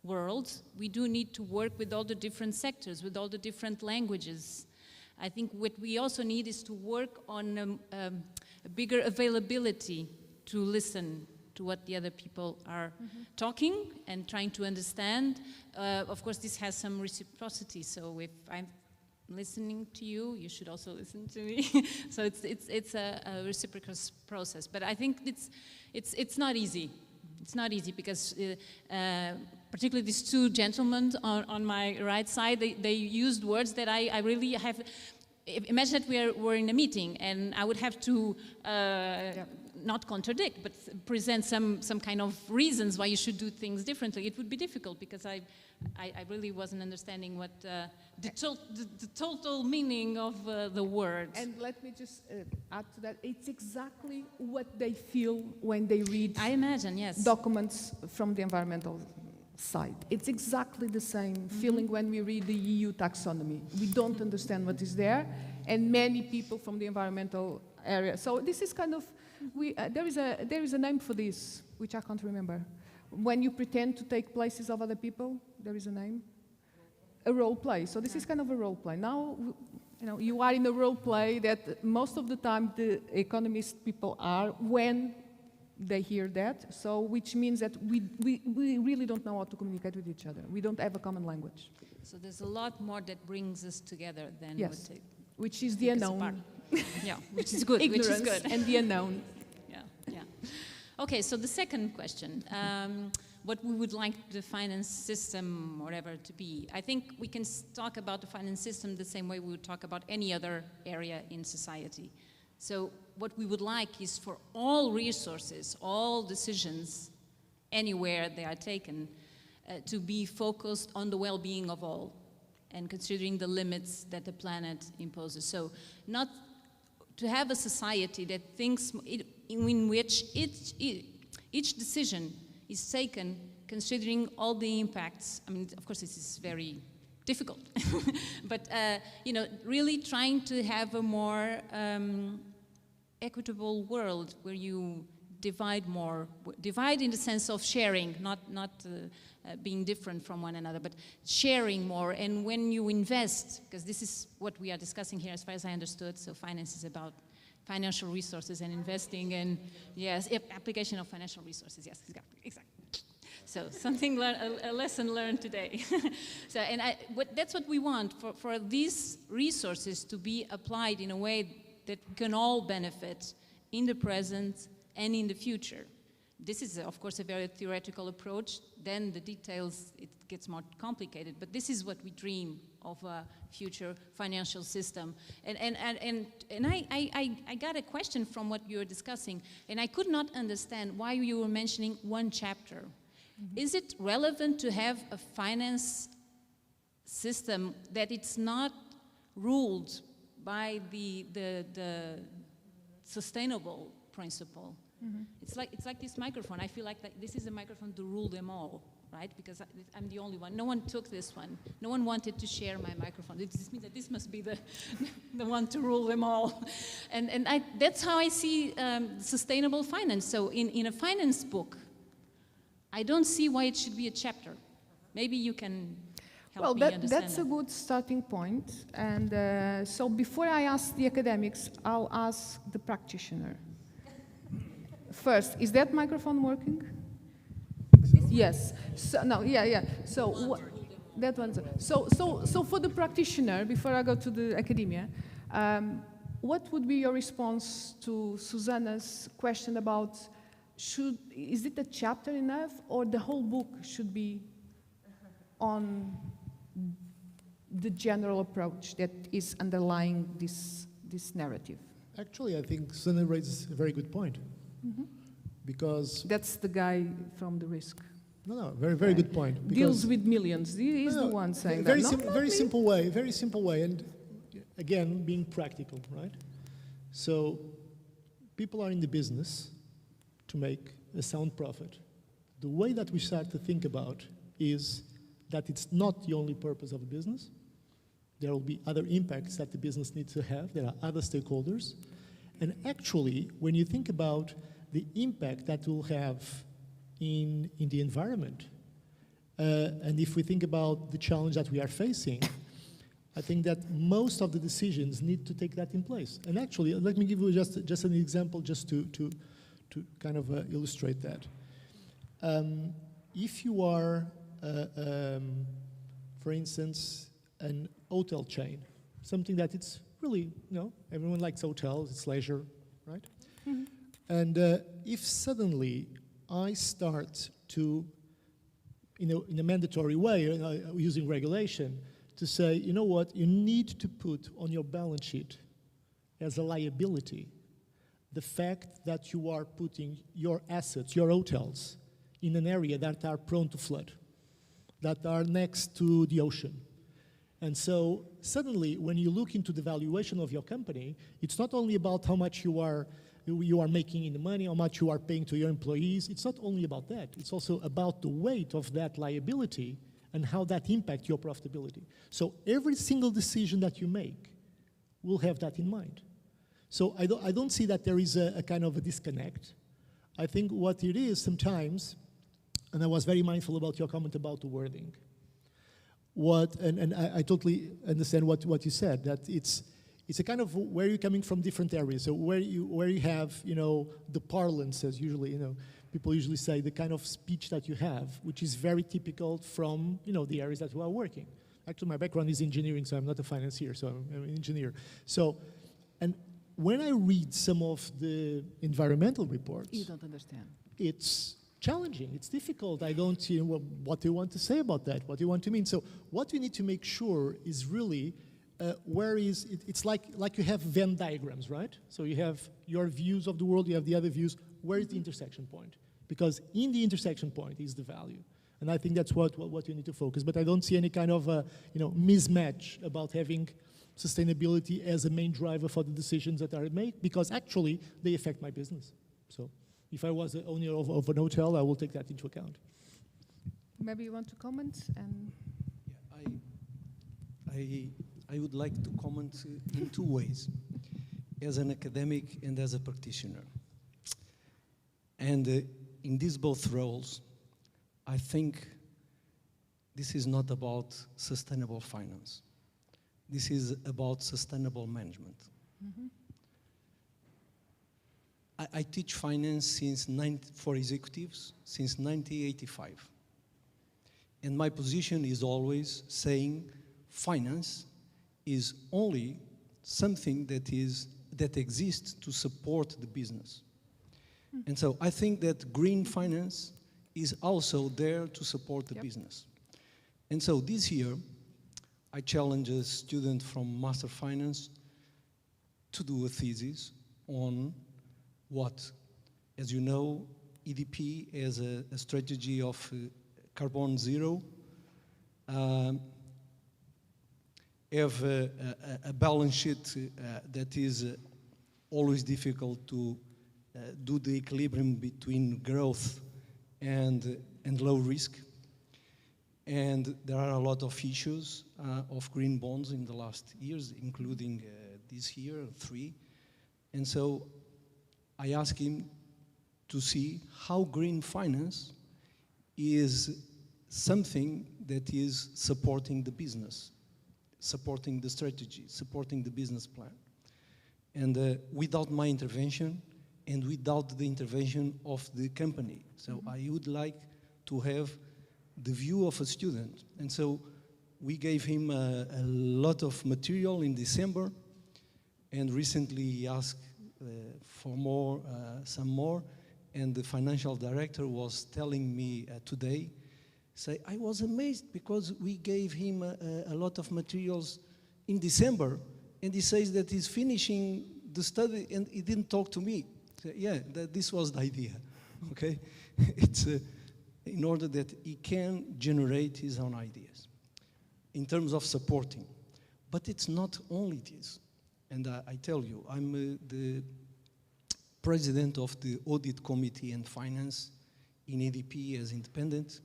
world, we do need to work with all the different sectors, with all the different languages. I think what we also need is to work on a bigger availability to listen to what the other people are talking and trying to understand. Of course, this has some reciprocity, so if I'm listening to you, you should also listen to me. So it's a reciprocal process. But I think it's not easy. It's not easy because particularly these two gentlemen on my right side, they used words that I really have. Imagine that we're in a meeting and I would have to not contradict, but present some kind of reasons why you should do things differently. It would be difficult because I really wasn't understanding what the total meaning of the words. And let me just add to that, it's exactly what they feel when they read, I imagine, yes, documents from the environmental side. It's exactly the same feeling when we read the EU taxonomy. We don't understand what is there, and many people from the environmental area. So this is kind of, there is a name for this, which I can't remember. When you pretend to take places of other people, there is a name. A role play. So this is kind of a role play. Now, you are in a role play that most of the time the economist people are when they hear that. So which means that we really don't know how to communicate with each other. We don't have a common language. So there's a lot more that brings us together than yes, what which is the unknown. Yeah, which is good. Ignorance which is good. And the unknown. Yeah. Okay, so the second question, what we would like the finance system, whatever, to be. I think we can talk about the finance system the same way we would talk about any other area in society. So what we would like is for all resources, all decisions, anywhere they are taken, to be focused on the well-being of all and considering the limits that the planet imposes. So not to have a society that thinks in which each decision is taken considering all the impacts. I mean, of course, this is very difficult, but really trying to have a more equitable world where you divide in the sense of sharing, not being different from one another, but sharing more. And when you invest, because this is what we are discussing here as far as I understood, so finance is about financial resources and investing, and yes, application of financial resources, yes, exactly. So a lesson learned today. So, and that's what we want, for these resources to be applied in a way that can all benefit in the present and in the future. This is, of course, a very theoretical approach. Then the details, it gets more complicated. But this is what we dream of a future financial system. And I got a question from what you were discussing, and I could not understand why you were mentioning one chapter. Mm-hmm. Is it relevant to have a finance system that it's not ruled by the sustainable principle? Mm-hmm. It's like this microphone. I feel like this is a microphone to rule them all, right? Because I'm the only one. No one took this one. No one wanted to share my microphone. This means that this must be the one to rule them all. And that's how I see sustainable finance. So in a finance book, I don't see why it should be a chapter. Maybe you can help me understand that's a good starting point. And so before I ask the academics, I'll ask the practitioner. First, is that microphone working? Yes. So, no. Yeah. So that one's. So for the practitioner, before I go to the academia, what would be your response to Susanna's question about is it a chapter enough, or the whole book should be on the general approach that is underlying this narrative? Actually, I think Susanna raises a very good point. Mm-hmm. Because that's the guy from the risk. No, very good point. Deals with millions. He's the one saying very that. Very simple way, and again, being practical, right? So, people are in the business to make a sound profit. The way that we start to think about is that it's not the only purpose of a business. There will be other impacts that the business needs to have. There are other stakeholders. And actually, when you think about the impact that will have in the environment, and if we think about the challenge that we are facing, I think that most of the decisions need to take that in place. And actually, let me give you just an example just to kind of illustrate that. If you are, for instance, an hotel chain, something that it's really, everyone likes hotels, it's leisure, right? Mm-hmm. And if suddenly I start to, in a mandatory way, using regulation, to say, you know what, you need to put on your balance sheet as a liability the fact that you are putting your assets, your hotels, in an area that are prone to flood, that are next to the ocean. And so suddenly, when you look into the valuation of your company, it's not only about how much you are making in the money, how much you are paying to your employees. It's not only about that. It's also about the weight of that liability and how that impacts your profitability. So every single decision that you make will have that in mind. So I don't see that there is a kind of a disconnect. I think what it is sometimes, and I was very mindful about your comment about the wording. And I totally understand what you said, that it's a kind of where you're coming from different areas. So where you have, the parlance, as usually, people usually say, the kind of speech that you have, which is very typical from, the areas that we are working. Actually, my background is engineering, so I'm not a financier, so I'm an engineer. So, and when I read some of the environmental reports, you don't understand. It's challenging, it's difficult. I don't see what do you want to say about that, what do you want to mean. So what we need to make sure is really where is it, it's like you have Venn diagrams, right? So you have your views of the world, you have the other views. Where is the intersection point? Because in the intersection point is the value. And I think that's what you need to focus. But I don't see any kind of mismatch about having sustainability as a main driver for the decisions that are made, because actually they affect my business. So if I was the owner of an hotel, I will take that into account. Maybe you want to comment? And I would like to comment in two ways, as an academic and as a practitioner. And in these both roles, I think this is not about sustainable finance. This is about sustainable management. Mm-hmm. I teach finance for executives since 1985. And my position is always saying finance is only something that exists to support the business. And so I think that green finance is also there to support the business. And so this year, I challenge a student from Master Finance to do a thesis on what, as you know, EDP has a strategy of carbon zero, have a balance sheet that is always difficult to do the equilibrium between growth and low risk. And there are a lot of issues of green bonds in the last years, including this year, 3. And so I asked him to see how green finance is something that is supporting the business, supporting the strategy, supporting the business plan. And without my intervention and without the intervention of the company. So I would like to have the view of a student. And so we gave him a lot of material in December, and recently he asked for more, some more, and the financial director was telling me today, say, I was amazed because we gave him a lot of materials in December, and he says that he's finishing the study and he didn't talk to me. So, yeah, this was the idea, okay? It's in order that he can generate his own ideas in terms of supporting. But it's not only this. And I tell you, I'm the president of the Audit Committee and Finance in EDP as independent.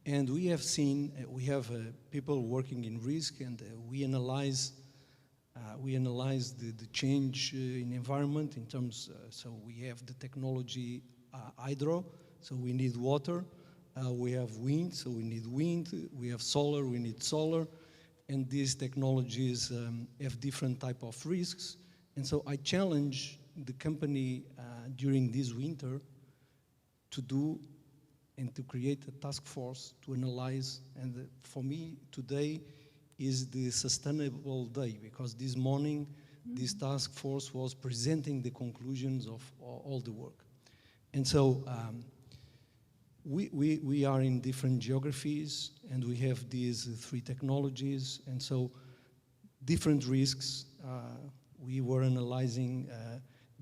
And we have seen, we have people working in risk, and we analyze the change in environment in terms, so we have the technology hydro, so we need water. We have wind, so we need wind. We have solar, we need solar. And these technologies have different type of risks. And so I challenge the company during this winter to do and to create a task force to analyze. And for me, today is the sustainable day, because this morning, this task force was presenting the conclusions of all the work. And so we are in different geographies, and we have these 3 technologies, and so different risks. We were analyzing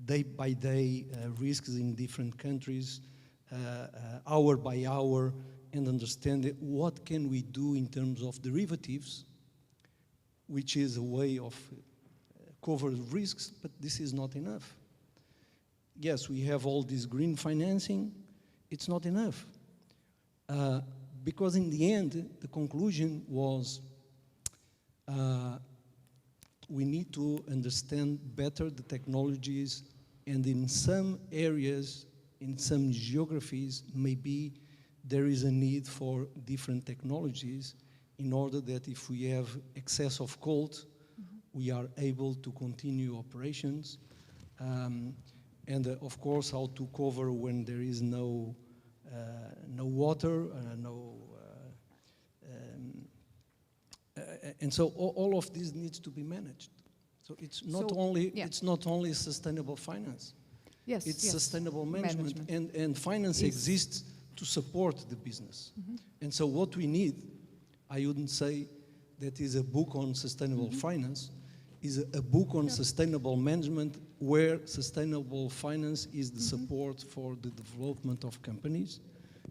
day by day risks in different countries, hour by hour, and understand what can we do in terms of derivatives, which is a way of cover risks, but this is not enough. Yes, we have all this green financing, it's not enough. Because in the end, the conclusion was we need to understand better the technologies, and in some areas, in some geographies, maybe there is a need for different technologies in order that if we have excess of cold, we are able to continue operations. And of course, how to cover when there is no water, and so all of this needs to be managed. So it's not only sustainable finance. Yes, it's sustainable management. And finance exists to support the business. And so what we need, I wouldn't say that is a book on sustainable finance, is a book on sustainable management, where sustainable finance is the support for the development of companies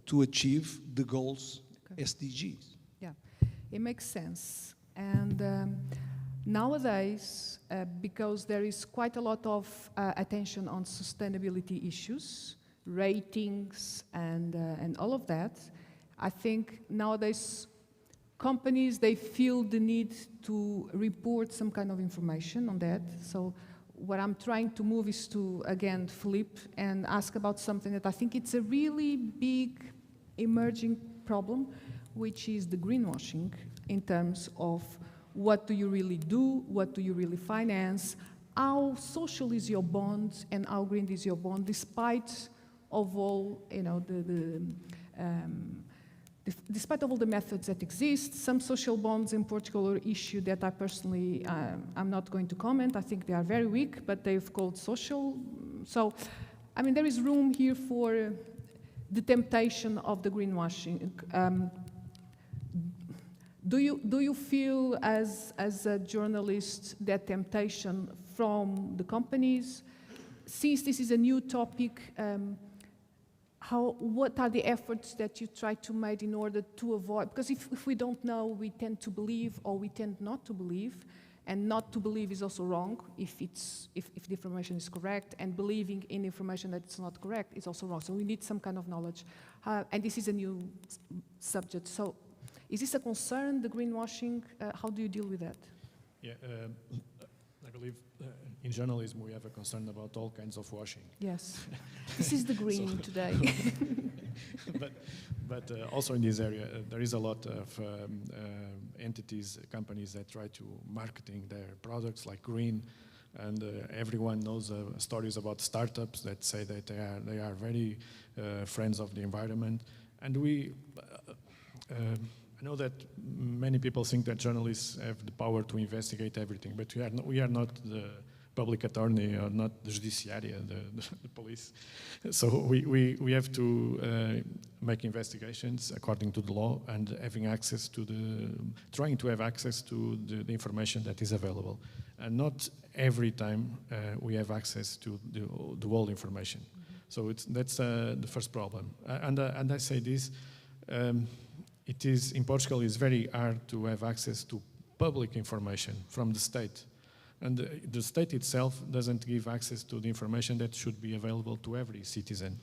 to achieve the goals, SDGs. Yeah, it makes sense. And nowadays, because there is quite a lot of attention on sustainability issues, ratings, and all of that, I think nowadays companies, they feel the need to report some kind of information on that. So what I'm trying to move is to, again, flip and ask about something that I think it's a really big emerging problem, which is the greenwashing in terms of what do you really do, what do you really finance, how social is your bond, and how green is your bond, despite of all, you know, despite of all the methods that exist. Some social bonds in Portugal are issue that I personally, I'm not going to comment. I think they are very weak, but they've called social. So I mean, there is room here for the temptation of the greenwashing. Do you feel as a journalist that temptation from the companies? Since this is a new topic, what are the efforts that you try to make in order to avoid? Because if we don't know, we tend to believe or we tend not to believe, and not to believe is also wrong if the information is correct, and believing in information that's not correct is also wrong. So we need some kind of knowledge, and this is a new subject. So, is this a concern, the greenwashing? How do you deal with that? Yeah, I believe in journalism we have a concern about all kinds of washing. Yes, this is the green today. but also in this area, there is a lot of entities, companies that try to marketing their products like green, and everyone knows stories about startups that say that they are very friends of the environment, and I know that many people think that journalists have the power to investigate everything, but we are not the public attorney or not the judiciary, the police. So we have to make investigations according to the law and trying to have access to the information that is available. And not every time we have access to the whole information. So that's the first problem. And I say this, it is, in Portugal, it's very hard to have access to public information from the state. And the state itself doesn't give access to the information that should be available to every citizen,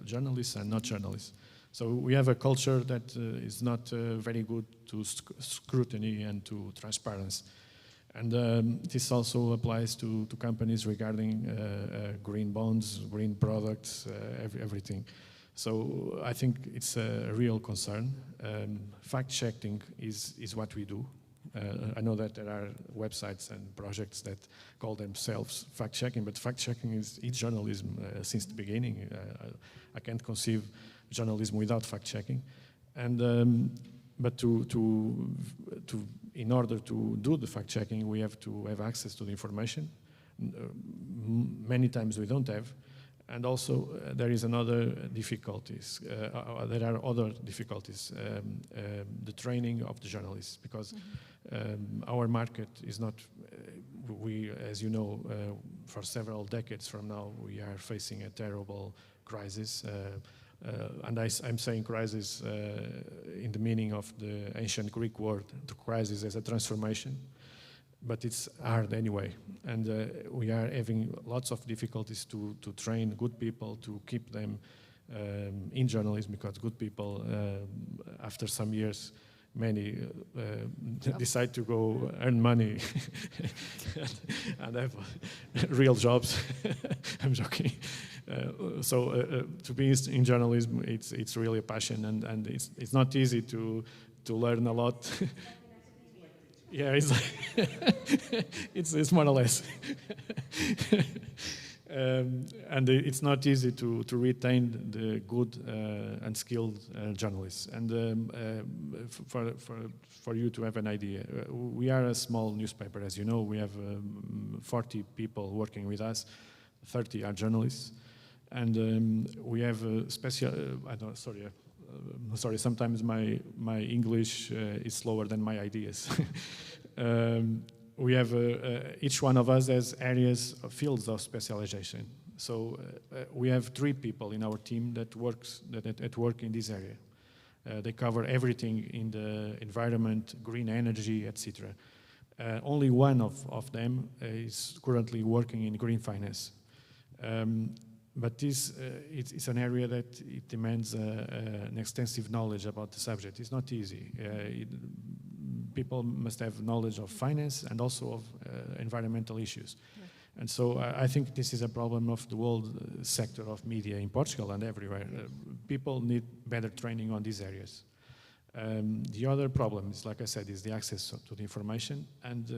journalists and not journalists. So we have a culture that is not very good to scrutiny and to transparency. And this also applies to companies regarding green bonds, green products, everything. So I think it's a real concern. Fact-checking is what we do. I know that there are websites and projects that call themselves fact-checking, but fact-checking is journalism since the beginning. I can't conceive journalism without fact-checking. And but in order to do the fact-checking, we have to have access to the information. Many times we don't have. And also, there is another difficulties. There are other difficulties. The training of the journalists, because our market is not. We, as you know, for several decades from now, we are facing a terrible crisis. And I'm saying crisis in the meaning of the ancient Greek word, the crisis as a transformation. But it's hard anyway, and we are having lots of difficulties to train good people, to keep them in journalism, because good people, after some years, many decide to go earn money and have real jobs. I'm joking. So to be in journalism, it's really a passion, and it's not easy to learn a lot. Yeah, it's more or less. And it's not easy to retain the good and skilled journalists. And for you to have an idea, we are a small newspaper, as you know. We have 40 people working with us, 30 are journalists. And we have a special, sorry, sometimes my English is slower than my ideas. We have, each one of us has areas, fields of specialization. So we have 3 people in our team that work in this area. They cover everything in the environment, green energy, etc. Only one of them is currently working in green finance. But this it's an area that it demands an extensive knowledge about the subject. It's not easy. People must have knowledge of finance and also of environmental issues. Right. And so I think this is a problem of the whole sector of media in Portugal and everywhere. People need better training on these areas. The other problem is, like I said, is the access to the information, and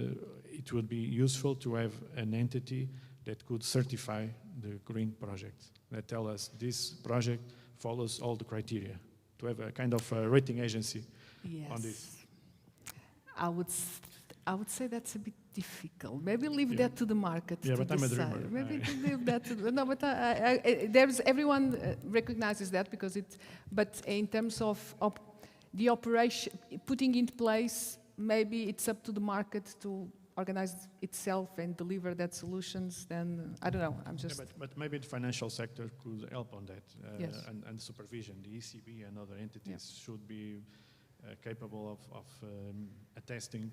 it would be useful to have an entity that could certify the green project, that tell us this project follows all the criteria, to have a kind of a rating agency on this. I I would say that's a bit difficult. Maybe leave that to the market. Yeah, to but I'm a decide. dreamer. Maybe leave that to no, but there's everyone recognizes that because it. But in terms of the operation, putting into place, maybe it's up to the market to organize itself and deliver that solutions. Then I don't know. I'm just. Yeah, but maybe the financial sector could help on that, Yes. and supervision. The ECB and other entities should be capable of attesting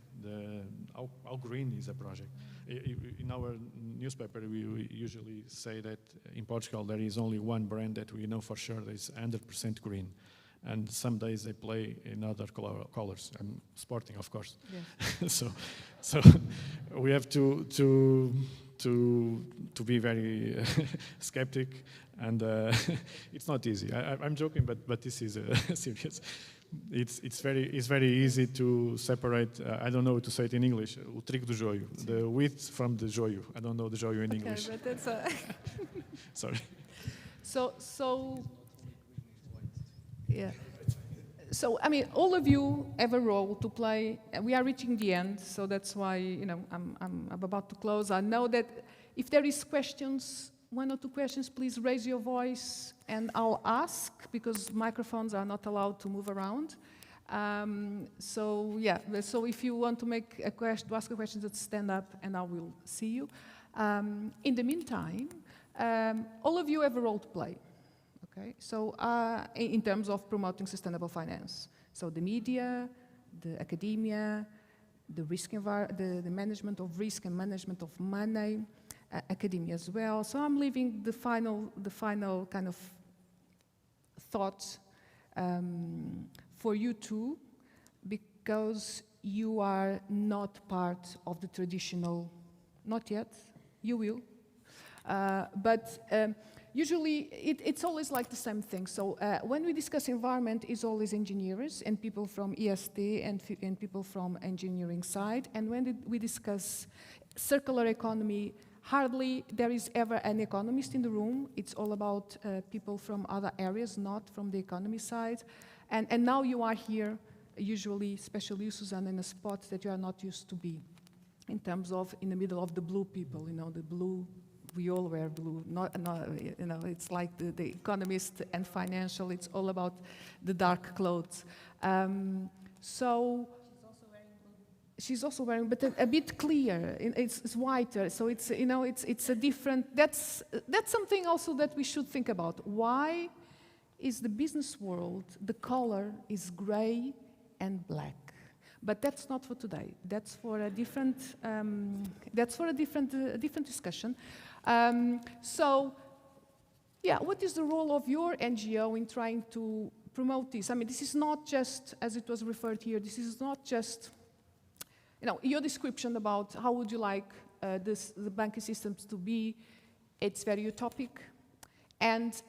how green is a project. In our newspaper, we usually say that in Portugal there is only one brand that we know for sure that is 100% green. And some days they play in other colors. I'm sporting, of course. Yes. so we have to be very skeptic, and it's not easy. I'm joking, but this is serious. It's very easy to separate. I don't know how to say it in English. O trigo do joio, the wheat from the joio. I don't know the joio in English. But that's Sorry. So yeah. So I mean, all of you have a role to play. We are reaching the end, so that's why I'm about to close. I know that if there is questions, 1 or 2 questions, please raise your voice and I'll ask, because microphones are not allowed to move around. So yeah, so if you want to make a question, to ask a question, just stand up and I will see you. In the meantime, all of you have a role to play. Okay, so in terms of promoting sustainable finance, so the media, the academia, the the management of risk and management of money, academia as well. So I'm leaving the final kind of thoughts for you two, because you are not part of the traditional, not yet, you will, but usually it's always like the same thing. So when we discuss environment, it's always engineers and people from EST and people from engineering side. And when we discuss circular economy, hardly there is ever an economist in the room. It's all about people from other areas, not from the economy side. And now you are here, usually, especially you, Susanna, in a spot that you are not used to be, in terms of in the middle of the blue people, the blue, we all wear blue, it's like the economist and financial, it's all about the dark clothes. So she's also wearing, but a bit clear. It's whiter, so it's it's a different. That's something also that we should think about. Why is the business world the color is gray and black? But that's not for today. That's for a different. Different discussion. So, yeah, what is the role of your NGO in trying to promote this? I mean, this is not just, as it was referred here. This is not just. Your description about how would you like the banking systems to be, it's very utopic, and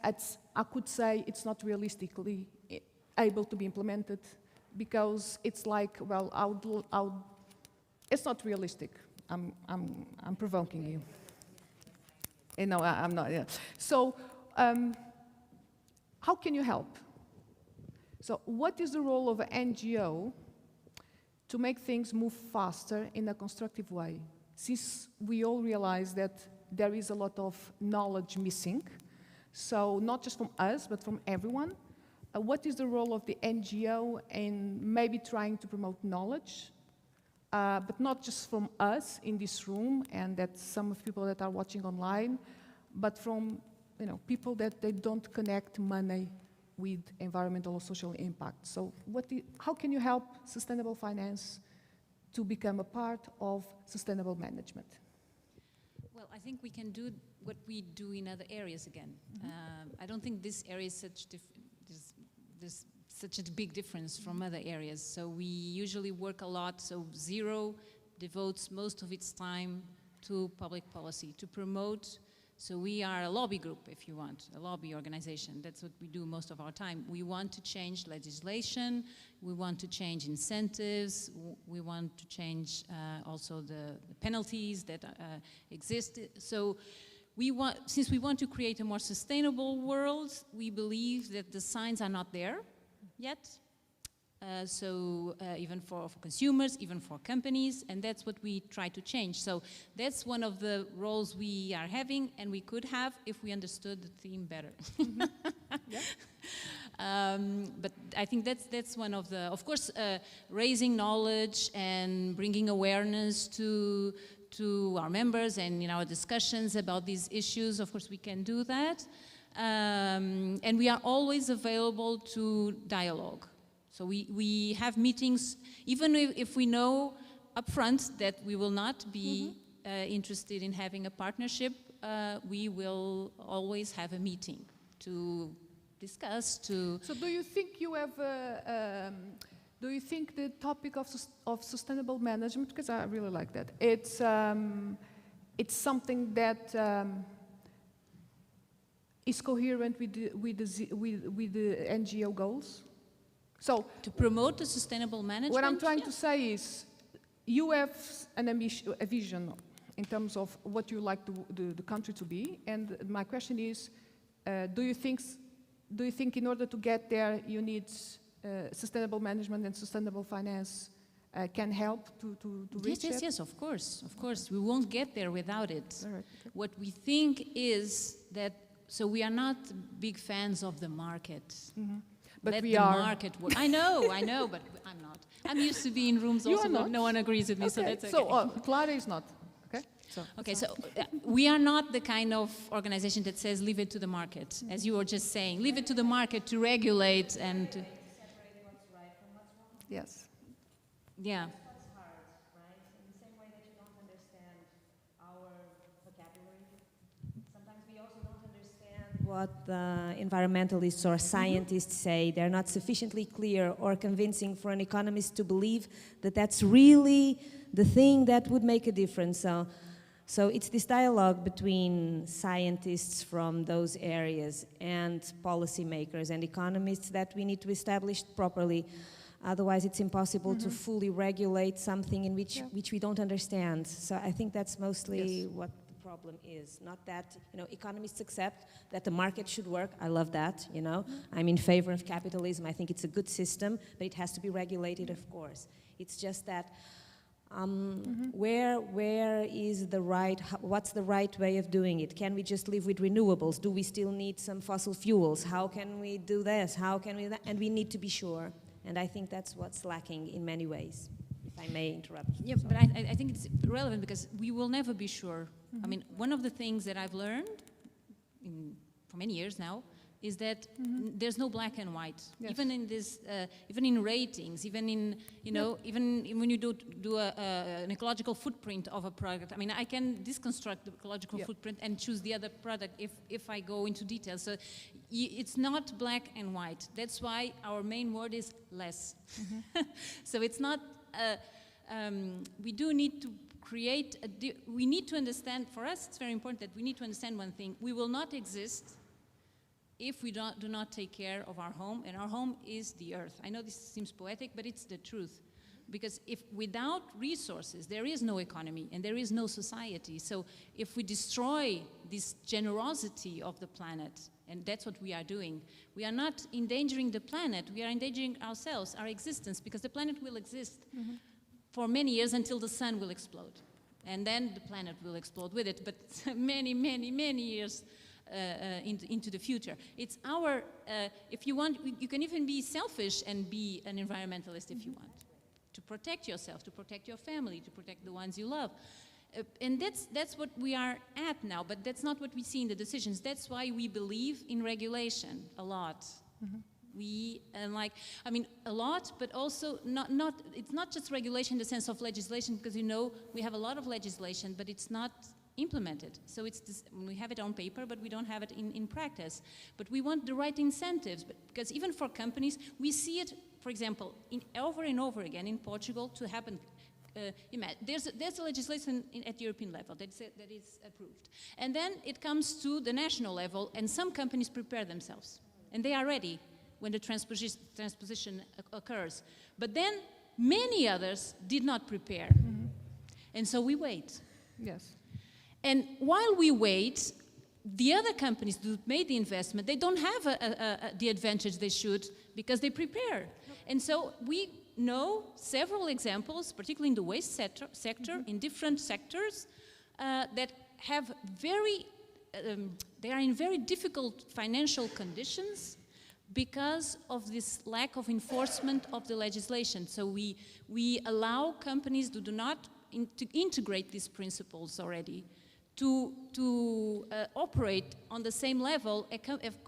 I could say it's not realistically able to be implemented, because it's like, well, it's not realistic. I'm provoking you. No, I'm not. Yeah. So, how can you help? So, what is the role of an NGO to make things move faster in a constructive way? Since we all realize that there is a lot of knowledge missing, so not just from us, but from everyone, what is the role of the NGO in maybe trying to promote knowledge, but not just from us in this room and that some of people that are watching online, but from people that they don't connect money with environmental or social impact. So how can you help sustainable finance to become a part of sustainable management? Well, I think we can do what we do in other areas again. I don't think this area is there's such a big difference from other areas. So we usually work a lot, so Zero devotes most of its time to public policy, to promote. So we are a lobby group, if you want, a lobby organization. That's what we do most of our time. We want to change legislation. We want to change incentives. We want to change also the penalties that exist. So since we want to create a more sustainable world, we believe that the signs are not there yet. Even for consumers, even for companies, and that's what we try to change. So that's one of the roles we are having, and we could have if we understood the theme better. But I think that's one of the, of course, raising knowledge and bringing awareness to our members and in our discussions about these issues. Of course, we can do that, and we are always available to dialogue. So we have meetings, even if we know upfront that we will not be interested in having a partnership, we will always have a meeting to discuss, to... So do you think you have, do you think the topic of sustainable management, because I really like that, it's something that is coherent with the NGO goals? So to promote the sustainable management? What I'm trying to say is, you have an ambition, a vision in terms of what you like the country to be, and my question is, do you think in order to get there you need sustainable management and sustainable finance can help to reach it? Yes, of course. We won't get there without it. All right, okay. What we think is that, so we are not big fans of the market. Mm-hmm. But Let we the are. market work. I know, but I'm not. I'm used to be in rooms You also are where not? no one agrees with me, so that's okay. So Clara is not. Okay. So We are not the kind of organization that says leave it to the market, as you were just saying. Leave it to the market to regulate and to... Yes. Yeah. It's hard, right? In the same way that you don't understand our vocabulary, sometimes we also don't understand what the environmentalists or scientists say. They're not sufficiently clear or convincing for an economist to believe that that's really the thing that would make a difference. So it's this dialogue between scientists from those areas and policymakers and economists that we need to establish properly. Otherwise, it's impossible to fully regulate something in which we don't understand. So I think that's mostly what the problem is. Not that, economists accept that the market should work. I love that, I'm in favor of capitalism. I think it's a good system, but it has to be regulated, of course. It's just that where is the right, what's the right way of doing it? Can we just live with renewables? Do we still need some fossil fuels? How can we do this? How can we do that? And we need to be sure. And I think that's what's lacking in many ways, if I may interrupt. Yeah, but I think it's relevant because we will never be sure. I mean, one of the things that I've learned for many years now is that there's no black and white. Yes. Even in this, even in ratings, even in, even when you do an ecological footprint of a product. I mean, I can deconstruct the ecological footprint and choose the other product if I go into detail. So it's not black and white. That's why our main word is less. So it's not, we do need to create, we need to understand, for us it's very important that we need to understand one thing. We will not exist if we do not take care of our home, and our home is the earth. I know this seems poetic, but it's the truth. Because if without resources, there is no economy and there is no society. So if we destroy this generosity of the planet, and that's what we are doing, we are not endangering the planet, we are endangering ourselves, our existence, because the planet will exist for many years until the sun will explode. And then the planet will explode with it, but many, many, many years into the future. It's our, if you want, you can even be selfish and be an environmentalist if you want. To protect yourself, to protect your family, to protect the ones you love. And that's what we are at now, but that's not what we see in the decisions. That's why we believe in regulation a lot. We, a lot, but also it's not just regulation in the sense of legislation, because we have a lot of legislation, but it's not implemented. So it's this, we have it on paper, but we don't have it in practice. But we want the right incentives, because even for companies, we see it, for example, over and over again in Portugal to happen. There's a legislation at European level that is approved. And then it comes to the national level, and some companies prepare themselves. And they are ready when the transposition occurs. But then many others did not prepare. And so we wait. Yes. And while we wait, the other companies that made the investment, they don't have the advantage they should because they prepare. And so we know several examples, particularly in the waste sector in different sectors, that have they are in very difficult financial conditions because of this lack of enforcement of the legislation. So we allow companies to do not to integrate these principles already, to operate on the same level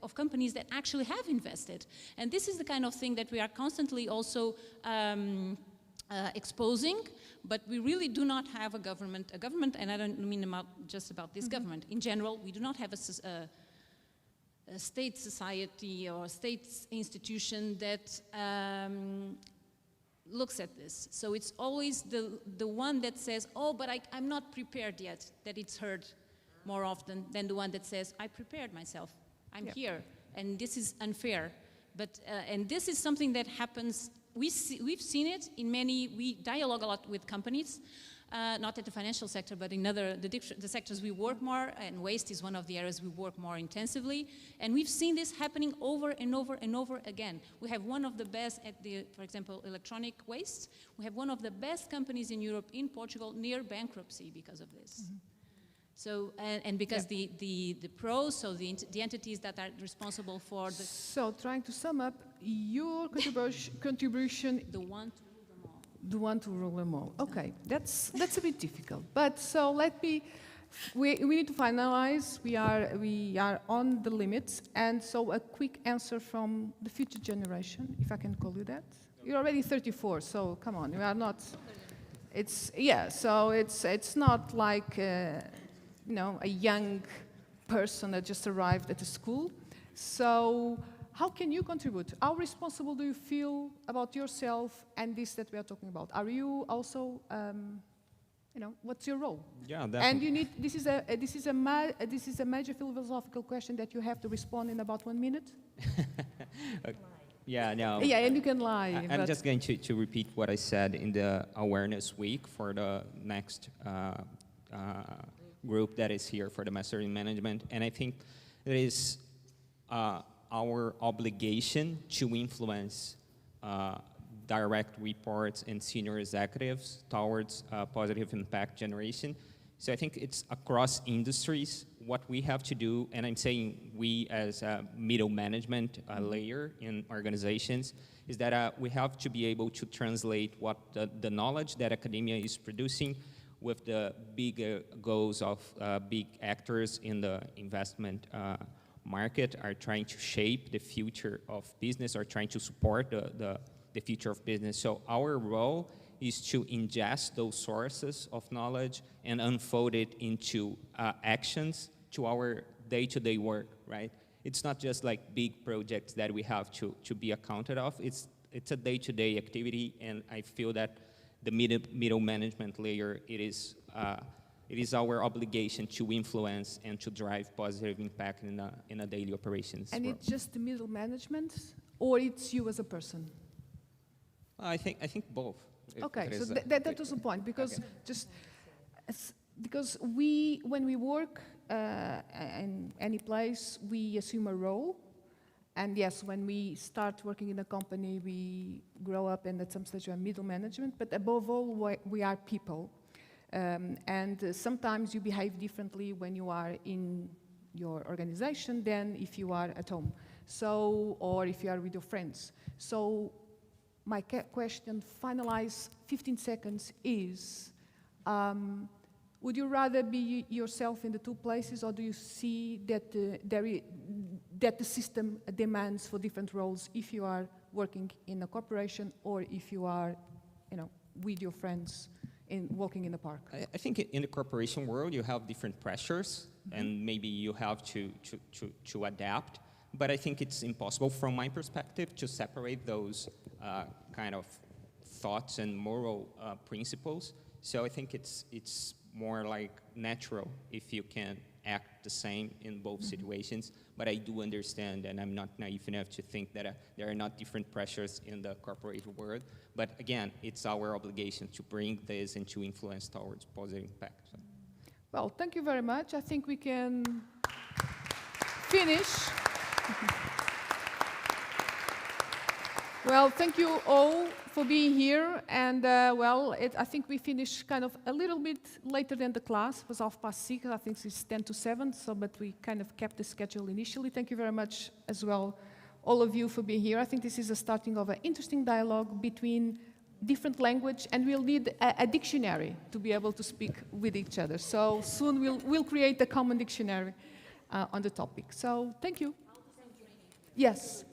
of companies that actually have invested. And this is the kind of thing that we are constantly also exposing, but we really do not have a government, and I don't mean just about this government. In general, we do not have a state society or state institution that looks at this. So it's always the one that says, oh, but I'm not prepared yet, that it's heard more often than the one that says, I prepared myself, I'm here, and this is unfair. But, and this is something that happens, we've seen it in we dialogue a lot with companies, not at the financial sector, but in the sectors we work more, and waste is one of the areas we work more intensively. And we've seen this happening over and over and over again. We have one of the best for example, electronic waste. We have one of the best companies in Europe, in Portugal, near bankruptcy because of this. So, and because the pros, so the entities that are responsible for the... So, trying to sum up, your contribution... The one to rule them all. The one to rule them all. Okay, that's a bit difficult. But so we need to finalize. We are on the limits, and so a quick answer from the future generation, if I can call you that. You're already 34, so come on, you are not. So it's not like a young person that just arrived at the school. So how can you contribute? How responsible do you feel about yourself and this that we are talking about? Are you also, what's your role? Yeah, definitely. And you need. This is a major philosophical question that you have to respond in about 1 minute. Yeah, no. Yeah, and you can lie. I'm just going to repeat what I said in the awareness week for the next group that is here for the Master in Management, and I think it is our obligation to influence direct reports and senior executives towards positive impact generation. So I think it's across industries what we have to do, and I'm saying we as a middle management layer in organizations, is that we have to be able to translate what the knowledge that academia is producing with the big goals of big actors in the investment market are trying to shape the future of business, or trying to support the future of business. So our role is to ingest those sources of knowledge and unfold it into actions to our day-to-day work, right? It's not just like big projects that we have to be accounted of. It's a day-to-day activity, and I feel that the middle management layer, it is our obligation to influence and to drive positive impact in a daily operations. And world. it's just the middle management, or it's you as a person? I think both. Okay, so that was the point, because because when we work in any place, we assume a role. And yes, when we start working in a company, we grow up, and at some stage we are middle management. But above all, we are people. And sometimes you behave differently when you are in your organization than if you are at home. So, or if you are with your friends. So my question, finalize 15 seconds, is, would you rather be yourself in the two places, or do you see that that the system demands for different roles if you are working in a corporation or if you are, with your friends walking in the park? I think in the corporation world you have different pressures, and maybe you have to adapt. But I think it's impossible, from my perspective, to separate those kind of thoughts and moral principles. So I think it's more like natural if you can act the same in both situations. But I do understand, and I'm not naive enough to think that there are not different pressures in the corporate world. But again, it's our obligation to bring this and to influence towards positive impact. So. Well, thank you very much. I think we can finish. Well, thank you all for being here. And I think we finished kind of a little bit later than the class. It was 6:30. I think it's 10 to 7. So, but we kind of kept the schedule initially. Thank you very much as well, all of you, for being here. I think this is a starting of an interesting dialogue between different language, and we'll need a dictionary to be able to speak with each other. So soon we'll create a common dictionary on the topic. So thank you. Yes.